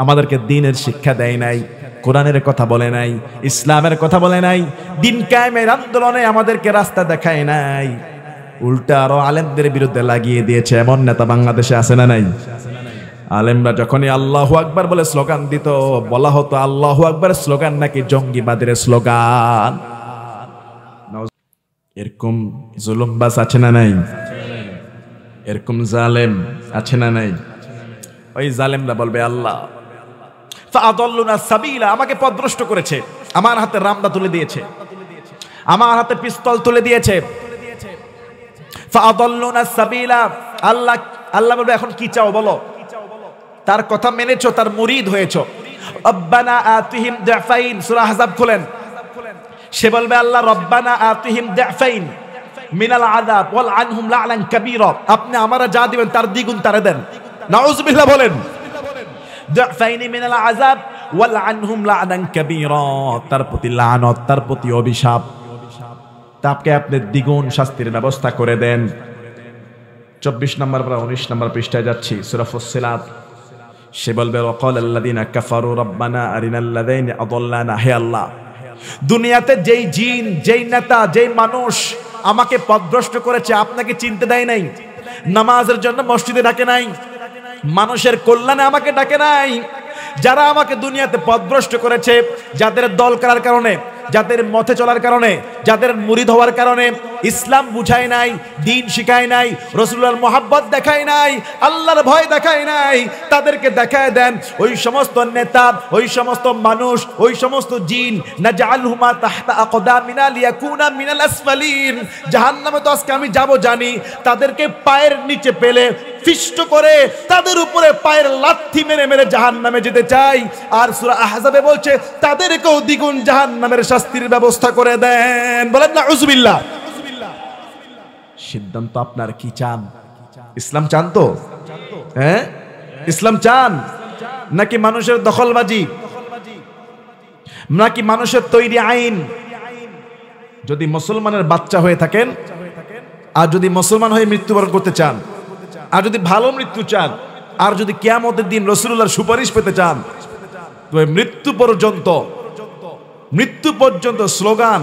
আমাদেরকে দ্বীনের শিক্ষা দেয় নাই, কোরআনের কথা বলে নাই, ইসলামের কথা বলে নাই, দিন কায়েমের আন্দোলনে আমাদেরকে রাস্তা দেখায় নাই, উল্টা আরো আলেমদের বিরুদ্ধে লাগিয়ে দিয়েছে। এমন নেতা বাংলাদেশে আছে না নাই? আলেমরা যখনই আল্লাহু আকবার বলে স্লোগান দিত, বলা হতো আল্লাহু আকবার স্লোগান নাকি জঙ্গিবাদের স্লোগান। এরকম জুলুমবাজ আছে না নাই? এরকম জালেম আছে না নাই? ওই জালেমরা বলবে আল্লাহ ফাআদাল্লুনা সাবিলা, আমাকে পথভ্রষ্ট করেছে, আমার হাতে রামদা তুলে দিয়েছে, আমার হাতে পিস্তল তুলে দিয়েছে। ফাআদাল্লুনা সাবিলা, আল্লাহ বলবে এখন কি চাও বলো। তার কথা মেনেছো, তার মুরিদ হয়েছো। রব্বানা আতিহিম দিফাইন, সূরা আহজাব খুলেন। সে বলবে আল্লাহ রব্বানা আতিহিম দিফাইন মিনাল আযাব ওয়াল আনহুম লা'নান কাবীরা, আপনি আমারা যা দিবেন তার দ্বিগুণ তারে দেন। নাউযুবিল্লাহ বলেন। দিফাইন মিনাল আযাব ওয়াল আনহুম লা'নান কাবীরা, তার প্রতি লানত, তার প্রতি অভিশাপ, তাকে আপনি দ্বিগুণ শাস্তির ব্যবস্থা করে দেন। 24 নম্বর বা 19 নম্বর পৃষ্ঠায় যাচ্ছি, সূরা ফুসসিলাত। সে বলবে ওয়াকালাল্লাযিনা কাফারু রব্বানা আরিনাল্লাযিনা আযাল্লানা, হে আল্লাহ দুনিয়াতে যেই জিন, যেই নেতা, যেই মানুষ আমাকে পথভ্রষ্ট করেছে, আপনাকে চিনতে দেয় নাই, নামাজের জন্য মসজিদে ডাকে নাই, মানুষের কল্যাণে আমাকে ডাকে নাই, যারা আমাকে দুনিয়াতে পথভ্রষ্ট করেছে, যাদের দল করার কারণে, যাদের মতে চলার কারণে, যাদের মুরিদ হওয়ার কারণে ইসলাম বুঝায় নাই, দ্বীন শিখায় নাই, রাসূলুল্লাহর মুহাব্বত দেখায় নাই, আল্লাহর ভয় দেখায় নাই, তাদেরকে দেখায় দেন ওই সমস্ত নেতা, ওই সমস্ত মানুষ, ওই সমস্ত জিন, নাজআলহুমা তাহতা আকদামিনা লিয়াকুনা মিনাল আসফালিন, জাহান্নামে তো আজকে আমি যাব জানি, তাদেরকে পায়ের নিচে পেলে ফিষ্ট করে তাদের উপরে পায়ের লাথি মেরে মেরে জাহান্নামে যেতে চাই। আর সূরা আহজাবে বলছে তাদেরকেও দ্বিগুণ জাহান্নামের শাস্তির ব্যবস্থা করে দেন। বলেন না নাউযুবিল্লাহ। সিদ্ধান্ত আপনার, কি চান? ইসলাম চান তো? হ্যাঁ, ইসলাম চান নাকি মানুষের দখলবাজি, নাকি মানুষের তৈরি আইন? যদি মুসলমানের বাচ্চা হয়ে থাকেন, আর যদি মুসলমান হয়ে মৃত্যুবরণ করতে চান, আর যদি ভালো মৃত্যু চান, আর যদি কিয়ামতের দিন রাসূলুল্লাহর সুপারিশ পেতে চান, তবে মৃত্যু পর্যন্ত স্লোগান,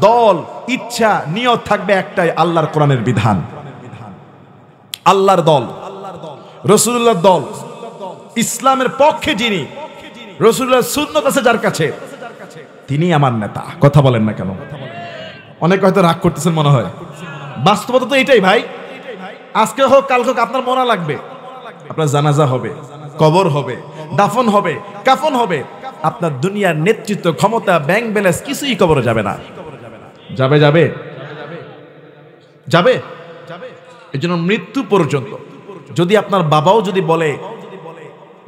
দল, ইচ্ছা, নিয়ত থাকবে একটাই, আল্লাহর কোরআনের বিধান, আল্লাহর দল, রাসূলুল্লাহর দল, ইসলামের পক্ষে যিনি, রাসূলুল্লাহর সুন্নাত আছে যার কাছে, তিনি আমার নেতা। কথা বলেন না কেন? অনেক হয়তো রাগ করতেছেন মনে হয়, বাস্তবতা তো এটাই ভাই। আজকে হোক কাল হোক আপনার মরা লাগবে, আপনার জানাজা হবে, কবর হবে, দাফন হবে, কাফন হবে, আপনার দুনিয়ার নেতৃত্ব, ক্ষমতা, ব্যাংক ব্যালেন্স কিছুই কবরে যাবে না। যাবে যাবে যাবে এই জন্য মৃত্যু পর্যন্ত, যদি আপনার বাবাও যদি বলে,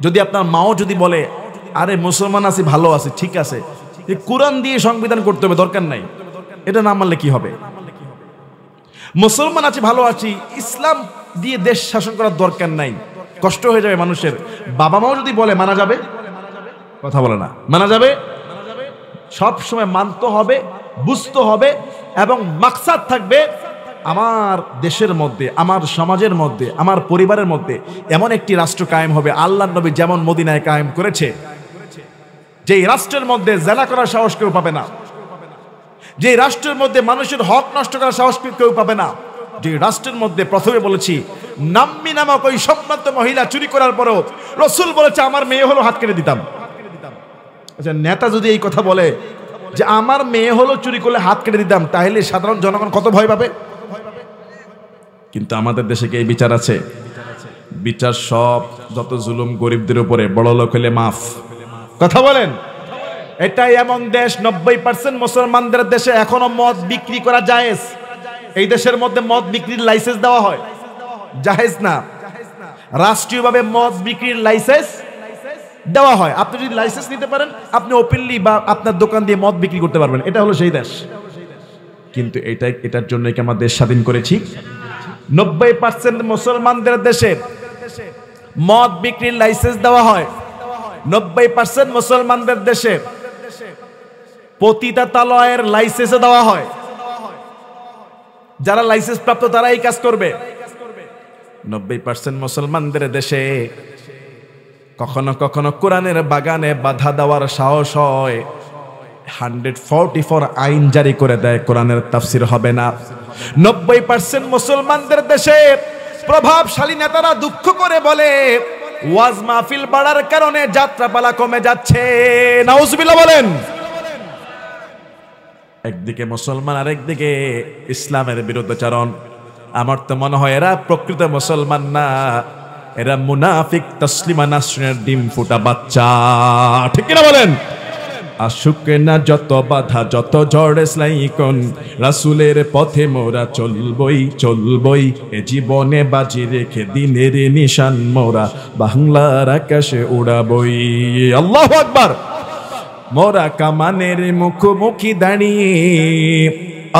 যদি আপনার মাও যদি বলে আরে মুসলমান আছি, ভালো আছি, ঠিক আছে, কোরআন দিয়ে সংবিধান করতে হবে, দরকার নাই, এটা না মানলে কি হবে? মুসলমান আছি, ভালো আছি, ইসলাম দিয়ে দেশ শাসন করার দরকার নাই, কষ্ট হয়ে যাবে মানুষের। বাবা মাও যদি বলে, মানা যাবে? কথা বলে না, মানা যাবে? সব সময় মানতে হবে, বুঝতে হবে, এবং মাকসাদ থাকবে আমার দেশের মধ্যে, আমার সমাজের মধ্যে, আমার পরিবারের মধ্যে এমন একটি রাষ্ট্র কায়েম হবে, আল্লাহর নবী যেমন মদিনায় কায়েম করেছে, যে রাষ্ট্রের মধ্যে জেনা করার সাহস কেউ পাবে না, যে রাষ্ট্রের মধ্যে মানুষের হক নষ্ট করার সাহস কেউ পাবে না, যে রাষ্ট্রের মধ্যে, প্রথমে বলেছি, নাম্মি নামক ওই সম্ভ্রান্ত মহিলা চুরি করার পরেও রাসূল বলেছে আমার মেয়ে হলো হাত কেটে দিতাম। আচ্ছা, নেতা যদি এই কথা বলে যে আমার মেয়ে হলো চুরি করলে হাত কেটে দিতাম, তাহলে সাধারণ জনগণ কত ভয় পাবে? কিন্তু আমাদের দেশে কি এই বিচার আছে? বিচার সব, যত জুলুম গরিবদের উপরে, বড় লোক হলে মাফ। কথা বলেন। এটাই এমন দেশ, 90% মুসলমানদের দেশে এখনো মদ বিক্রি করা জায়েজ। এই দেশের মধ্যে মদ বিক্রির লাইসেন্স দেওয়া হয়, জায়েজ না। রাষ্ট্রীয়ভাবে মদ বিক্রির লাইসেন্স দেওয়া হয়। আপনি যদি লাইসেন্স নিতে পারেন, আপনি ওপেনলি বা আপনার দোকান দিয়ে মদ বিক্রি করতে পারবেন, এটা হলো সেই দেশ। কিন্তু এটার জন্য কি আমরা দেশ স্বাধীন করেছি? 90% মুসলমানদের দেশে মদ বিক্রির লাইসেন্স দেওয়া হয়। 90% মুসলমানদের দেশে পতিতালয়ের লাইসেন্স দেওয়া হয়। যারা লাইসেন্স প্রাপ্ত তারা এই কাজ করবে। 90% মুসলমানদের দেশে কখনো কখনো কোরআনের বাগানে বাধা দেওয়ার সাহস হয়, 144 আইন জারি করে দেয়, কোরআনের তাফসির হবে না। 90% মুসলমানদের দেশে প্রভাবশালী নেতারা দুঃখ করে বলে ওয়াজ মাহফিল বাড়ার কারণে যাত্রাপালা কমে যাচ্ছে। নাউজুবিল্লাহ বলেন। একদিকে মুসলমান আর একদিকে ইসলামের বিরুদ্ধাচরণ। আমার তো মনে হয় এরা প্রকৃত মুসলমান না, এরা মুনাফিক তসলিমা নাসরিনের ডিম ফুটা বাচ্চা। ঠিক কিনা বলেন? আসুকে না যত বাধা যত ঝড় স্লাইকন, রাসূলের পথে মোরা চলবই চলবই, এ জীবনে বাজি রেখে দিনের নিশান মোরা বাংলার আকাশে উড়াবই। আল্লাহু আকবার। মোরা কামানের মুখোমুখি দাঁড়িয়ে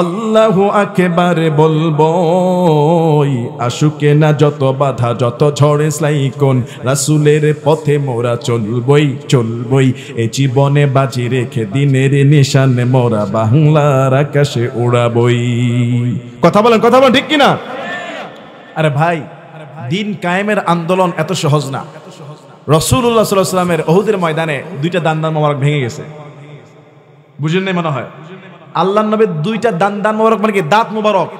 আল্লাহু আকবার বলবো, আসুকে না যত বাধা যত ঝড় স্লাইকন, রাসূলের পথে মোরা চলবই চলবই, এ জীবনে বাজি রেখে দিনের নিশান মোরা বাংলার আকাশে উড়াবই। কথা বলেন ঠিক কিনা? আরে ভাই, দিন কায়েমের আন্দোলন এত সহজ না। রাসূলুল্লাহ সাল্লাল্লাহু আলাইহি ওয়াসাল্লামের উহুদের ময়দানে দুইটা দান মোবারক ভেঙে গেছে, বুঝেন নাই মনে হয়? আল্লাহর নবীর দুইটা দান মোবারক মানে কি দাঁত মোবারক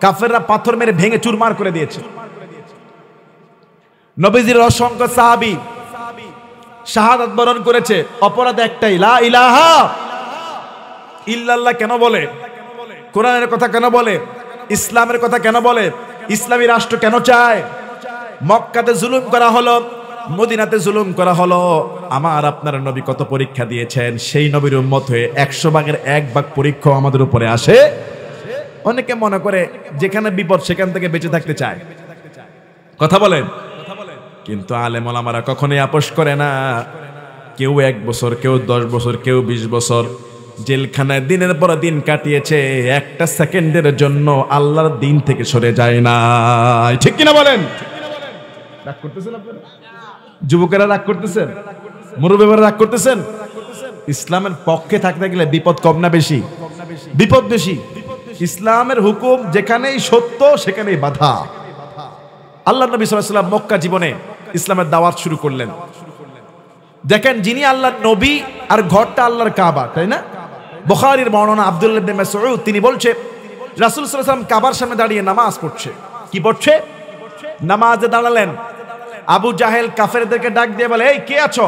কাফেররা পাথর মেরে ভেঙে চুরমার করে দিয়েছে। নবীজির অসংখ্য সাহাবী শাহাদাত বরণ করেছে, অপরাধ একটাই, লা ইলাহা ইল্লাল্লাহ কেন বলে, কোরআনের কথা কেন বলে, ইসলামের কথা কেন বলে, ইসলামী রাষ্ট্র কেন চায়। মক্কাতে জুলুম করা হলো, মদিনাতে জুলুম করা হলো, আমার আপনার নবী কত পরীক্ষা দিয়েছেন। সেই নবীর উম্মত হয়ে 100 ভাগের 1 ভাগ পরীক্ষা আমাদের উপরে আসে। অনেকে মনে করে যেখানে বিপদ সেখান থেকে বেঁচে থাকতে চায়। কথা বলেন। কিন্তু আলেম ওলামারা কখনোই আপোষ করে না। কেউ 1 বছর, কেউ 10 বছর, কেউ 20 বছর জেলখানায় দিনের পর দিন কাটিয়েছে, একটা সেকেন্ডের জন্য আল্লাহর দিন থেকে সরে যায় না। ঠিক কিনা বলেন? রাগ করতেছেন আপনারা? যুবকেরা রাগ করতেছেন? মুরব্বিরা রাগ করতেছেন? ইসলামের পক্ষে থাকতে গেলে বিপদ কম না বেশি? বিপদ বেশি। ইসলামের হুকুম যেখানেই সত্য সেখানেই বাধা। আল্লাহ নবী সাল্লাল্লাহু আলাইহি ওয়াসাল্লাম মক্কা জীবনে ইসলামের দাওয়াত শুরু করলেন। দেখেন, যিনি আল্লাহর নবী আর ঘরটা আল্লাহর কাবা, তাই না? বুখারীর বর্ণনা আব্দুল্লাহ ইবনে মাসউদ, তিনি বলছে রাসূল সাল্লাল্লাহু আলাইহি ওয়াসাল্লাম কাবার সামনে দাঁড়িয়ে নামাজ পড়ছে। কি পড়ছে? নামাজে দাঁড়ালেন। আবু জাহেল কাফেরদেরকে ডাক দিয়ে বলে, এই কে আছো?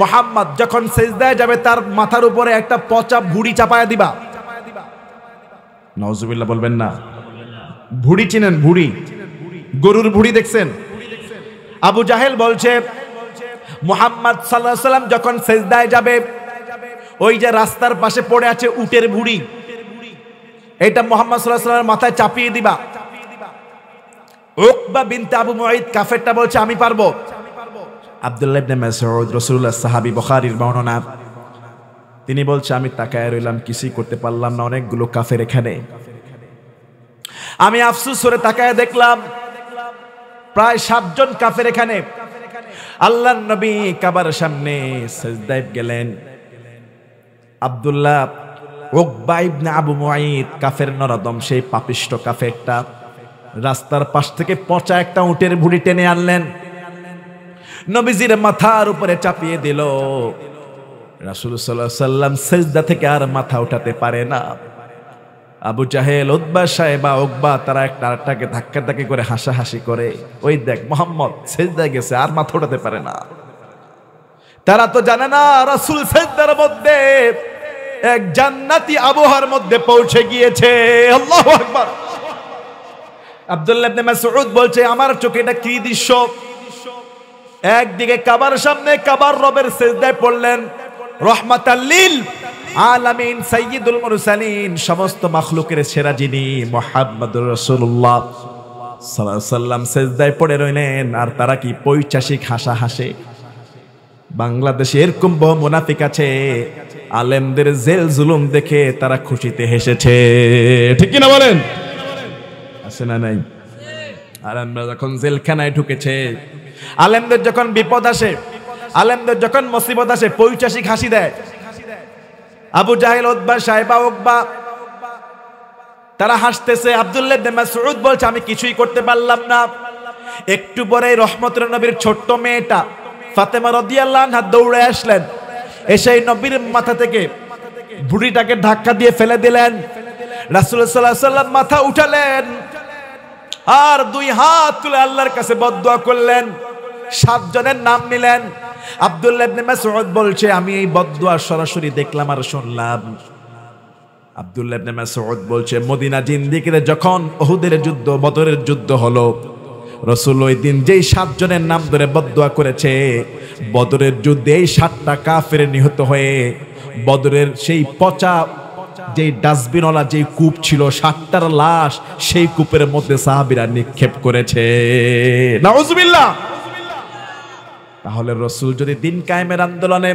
মুহাম্মদ যখন সিজদায় যাবে তার মাথার উপরে একটা পচা ভুড়ি চাপায়া দিবা। নাউজুবিল্লাহ বলবেন না? ভুড়ি চিনেন? ভুড়ি, গরুর ভুড়ি দেখছেন? আবু জাহেল বলছে মুহাম্মদ সাল্লাল্লাহু আলাইহি ওয়াসাল্লাম যখন সিজদায় যাবে, ওই যে রাস্তার পাশে পড়ে আছে উটের ভুড়ি, এটা মুহাম্মদ সাল্লাল্লাহু আলাইহি ওয়াসাল্লামের মাথায় চাপিয়ে দিবা। উকবা বিনতে আবু মুঈদ কাফেরটা বলছে আমি পারবো। আব্দুল্লাহ ইবনে মাসউদ রাসূলুল্লাহ সাহাবী, বুখারীর বর্ণনা, তিনি বলছে আমি তাকায় রইলাম, কিছুই করতে পারলাম না, অনেকগুলো কাফের এখানে। আমি আফসোস করে তাকায় দেখলাম প্রায় 7 জন কাফের এখানে। আল্লাহর নবী কাবার সামনে সিজদায় গেলেন। আব্দুল্লাহ উকবা ইবনে আবু মুঈদ কাফের নরদম, সেই পাপিষ্ট কাফেরটা রাস্তার পাশ থেকে পচা একটা উটের ভুড়ি টেনে আনলেন, নবীজির মাথার উপরে চাপিয়ে দিল। রাসূল সাল্লাল্লাহু আলাইহি ওয়াসাল্লাম সিজদা থেকে আর মাথা উঠাতে পারে না। আবু জাহেল, উতবা, সাইবা, উকবা তারা একটা আরেকটাকে ধাক্কাধাক্কি করে হাসাহাসি করে, ওই দেখ মুহাম্মদ সিজদায় গেছে আর মাথা উঠাতে পারে না। তারা তো জানে না রাসূল সিজদার মধ্যে এক জান্নাতি আবহাওয়ার মধ্যে পৌঁছে গিয়েছে। আল্লাহু আকবার। আব্দুল্লাহ ইবনে মাসউদ বলছে আমার চোখে এটা কি দৃশ্য, একদিকে কাবার সামনে কাবার রবের সিজদায় পড়লেন, রাহমাতাল লিল আলামিন সাইয়্যিদুল মুরসালিন, সমস্ত মাখলুকের সেরা যিনি মুহাম্মদুর রাসূলুল্লাহ সাল্লাল্লাহু আলাইহি ওয়াসাল্লাম সিজদায় পড়ে রইলেন। আর তারা কি পৈশাসিক হাসা হাসে। বাংলাদেশে এরকম বহু মুনাফিক আছে, আলেমদের জেল জুলুম দেখে তারা খুশিতে হেসেছে। ঠিক কিনা বলেন? আছে না নাই? আলেমরা যখন জেলখানায় ঢুকেছে, আলেমদের যখন বিপদ আসে, আলেমদের যখন মুসিবত আসে, পৈশাসিক হাসি দেয়। আবু জাহেল, উতবা, সাইবা, উকবা তারা হাসতেছে। আব্দুল্লাহ ইবনে মাসউদ বলছে আমি কিছুই করতে পারলাম না। একটু পরে রহমতের নবীর ছোট্ট মেয়েটা ফাতেমা রাদিয়াল্লাহু আনহা দৌড়ে আসলেন, এসে নবীর মাথা থেকে ভুঁড়িটাকে ধাক্কা দিয়ে ফেলে দিলেন। রাসূল সাল্লাল্লাহু আলাইহি ওয়াসাল্লাম মাথা উঠালেন আর 2 হাত তুলে আল্লাহর কাছে বদদুয়া করলেন, 7 জনের নাম নিলেন। আব্দুল্লাহ ইবনে মাসউদ বলছে আমি এই বদদুয়া সরাসরি দেখলাম আর শুনলাম। আব্দুল্লাহ ইবনে মাসউদ বলছে মদিনা জিন্দিগিতে যখন উহুদের যুদ্ধ, বদরের যুদ্ধ হলো, রাসূল ওই দিন যেই 7 জনের নাম ধরে বদদুয়া করেছে, বদরের যুদ্ধে এই 7টা কাফের নিহত হয়ে বদরের সেই পচা যেই ডাস্টবিনওয়ালা যেই কূপ ছিল, 7টার লাশ সেই কূপের মধ্যে সাহাবীরা নিক্ষেপ করেছে। নাউজুবিল্লাহ। তাহলে রাসূল যদি দিন কায়েমের আন্দোলনে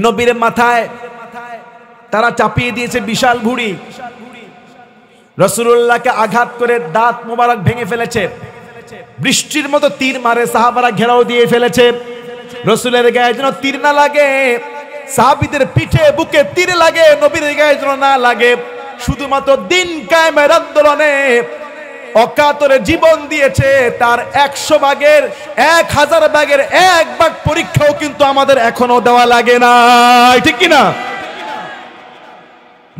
নবীর মাথায় তারা চাপিয়ে দিয়েছে বিশাল ভুঁড়ি, রাসূলুল্লাহকে আঘাত করে দাঁত মোবারক ভেঙে ফেলেছে, বৃষ্টির মতো তীর মারে সাহাবারা ঘেরাও দিয়ে ফেলেছে, রাসূলের গায়ে যেন তীর না লাগে, সাহাবীদের পিঠে বুকে তীর লাগে, নবীর গায়ে যেন না লাগে, শুধুমাত্র দিন কায়েমের আন্দোলনে অকাতরে জীবন দিয়েছে, তার 100 ভাগের 1000 ভাগের 1 ভাগ পরীক্ষাও কিন্তু আমাদের এখনো দেওয়া লাগে না, ঠিক কি না?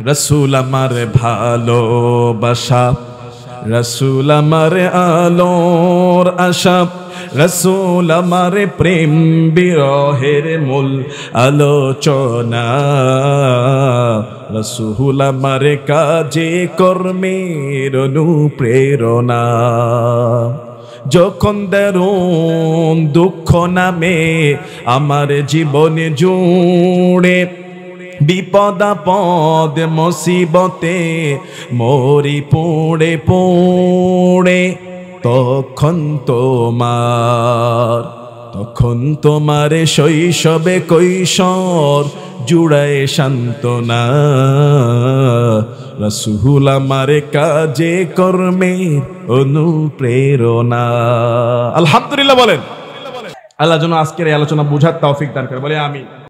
রাসূল আমার ভালোবাসা, রাসূল আমার আলোর আশা, রাসূল আমার প্রেম বিরহের মূল আলোচনা, রাসূল আমার কাজে কর্মের অনুপ্রেরণা। যখন দারুণ দুঃখ নামে আমার জীবনে জুড়ে, বিপদ আপদ মুসিবতে মরি পড়ে পড়ে, তখন তোমার শৈশবে কৈশোর জুড়ায় সান্ত্বনা, রাসূল আমার কাজে কর্মের অনুপ্রেরণা। আলহামদুলিল্লাহ বলেন। আল্লাহ যেন আজকের এই আলোচনা বুঝার তৌফিক দান করে, বলে আমিন।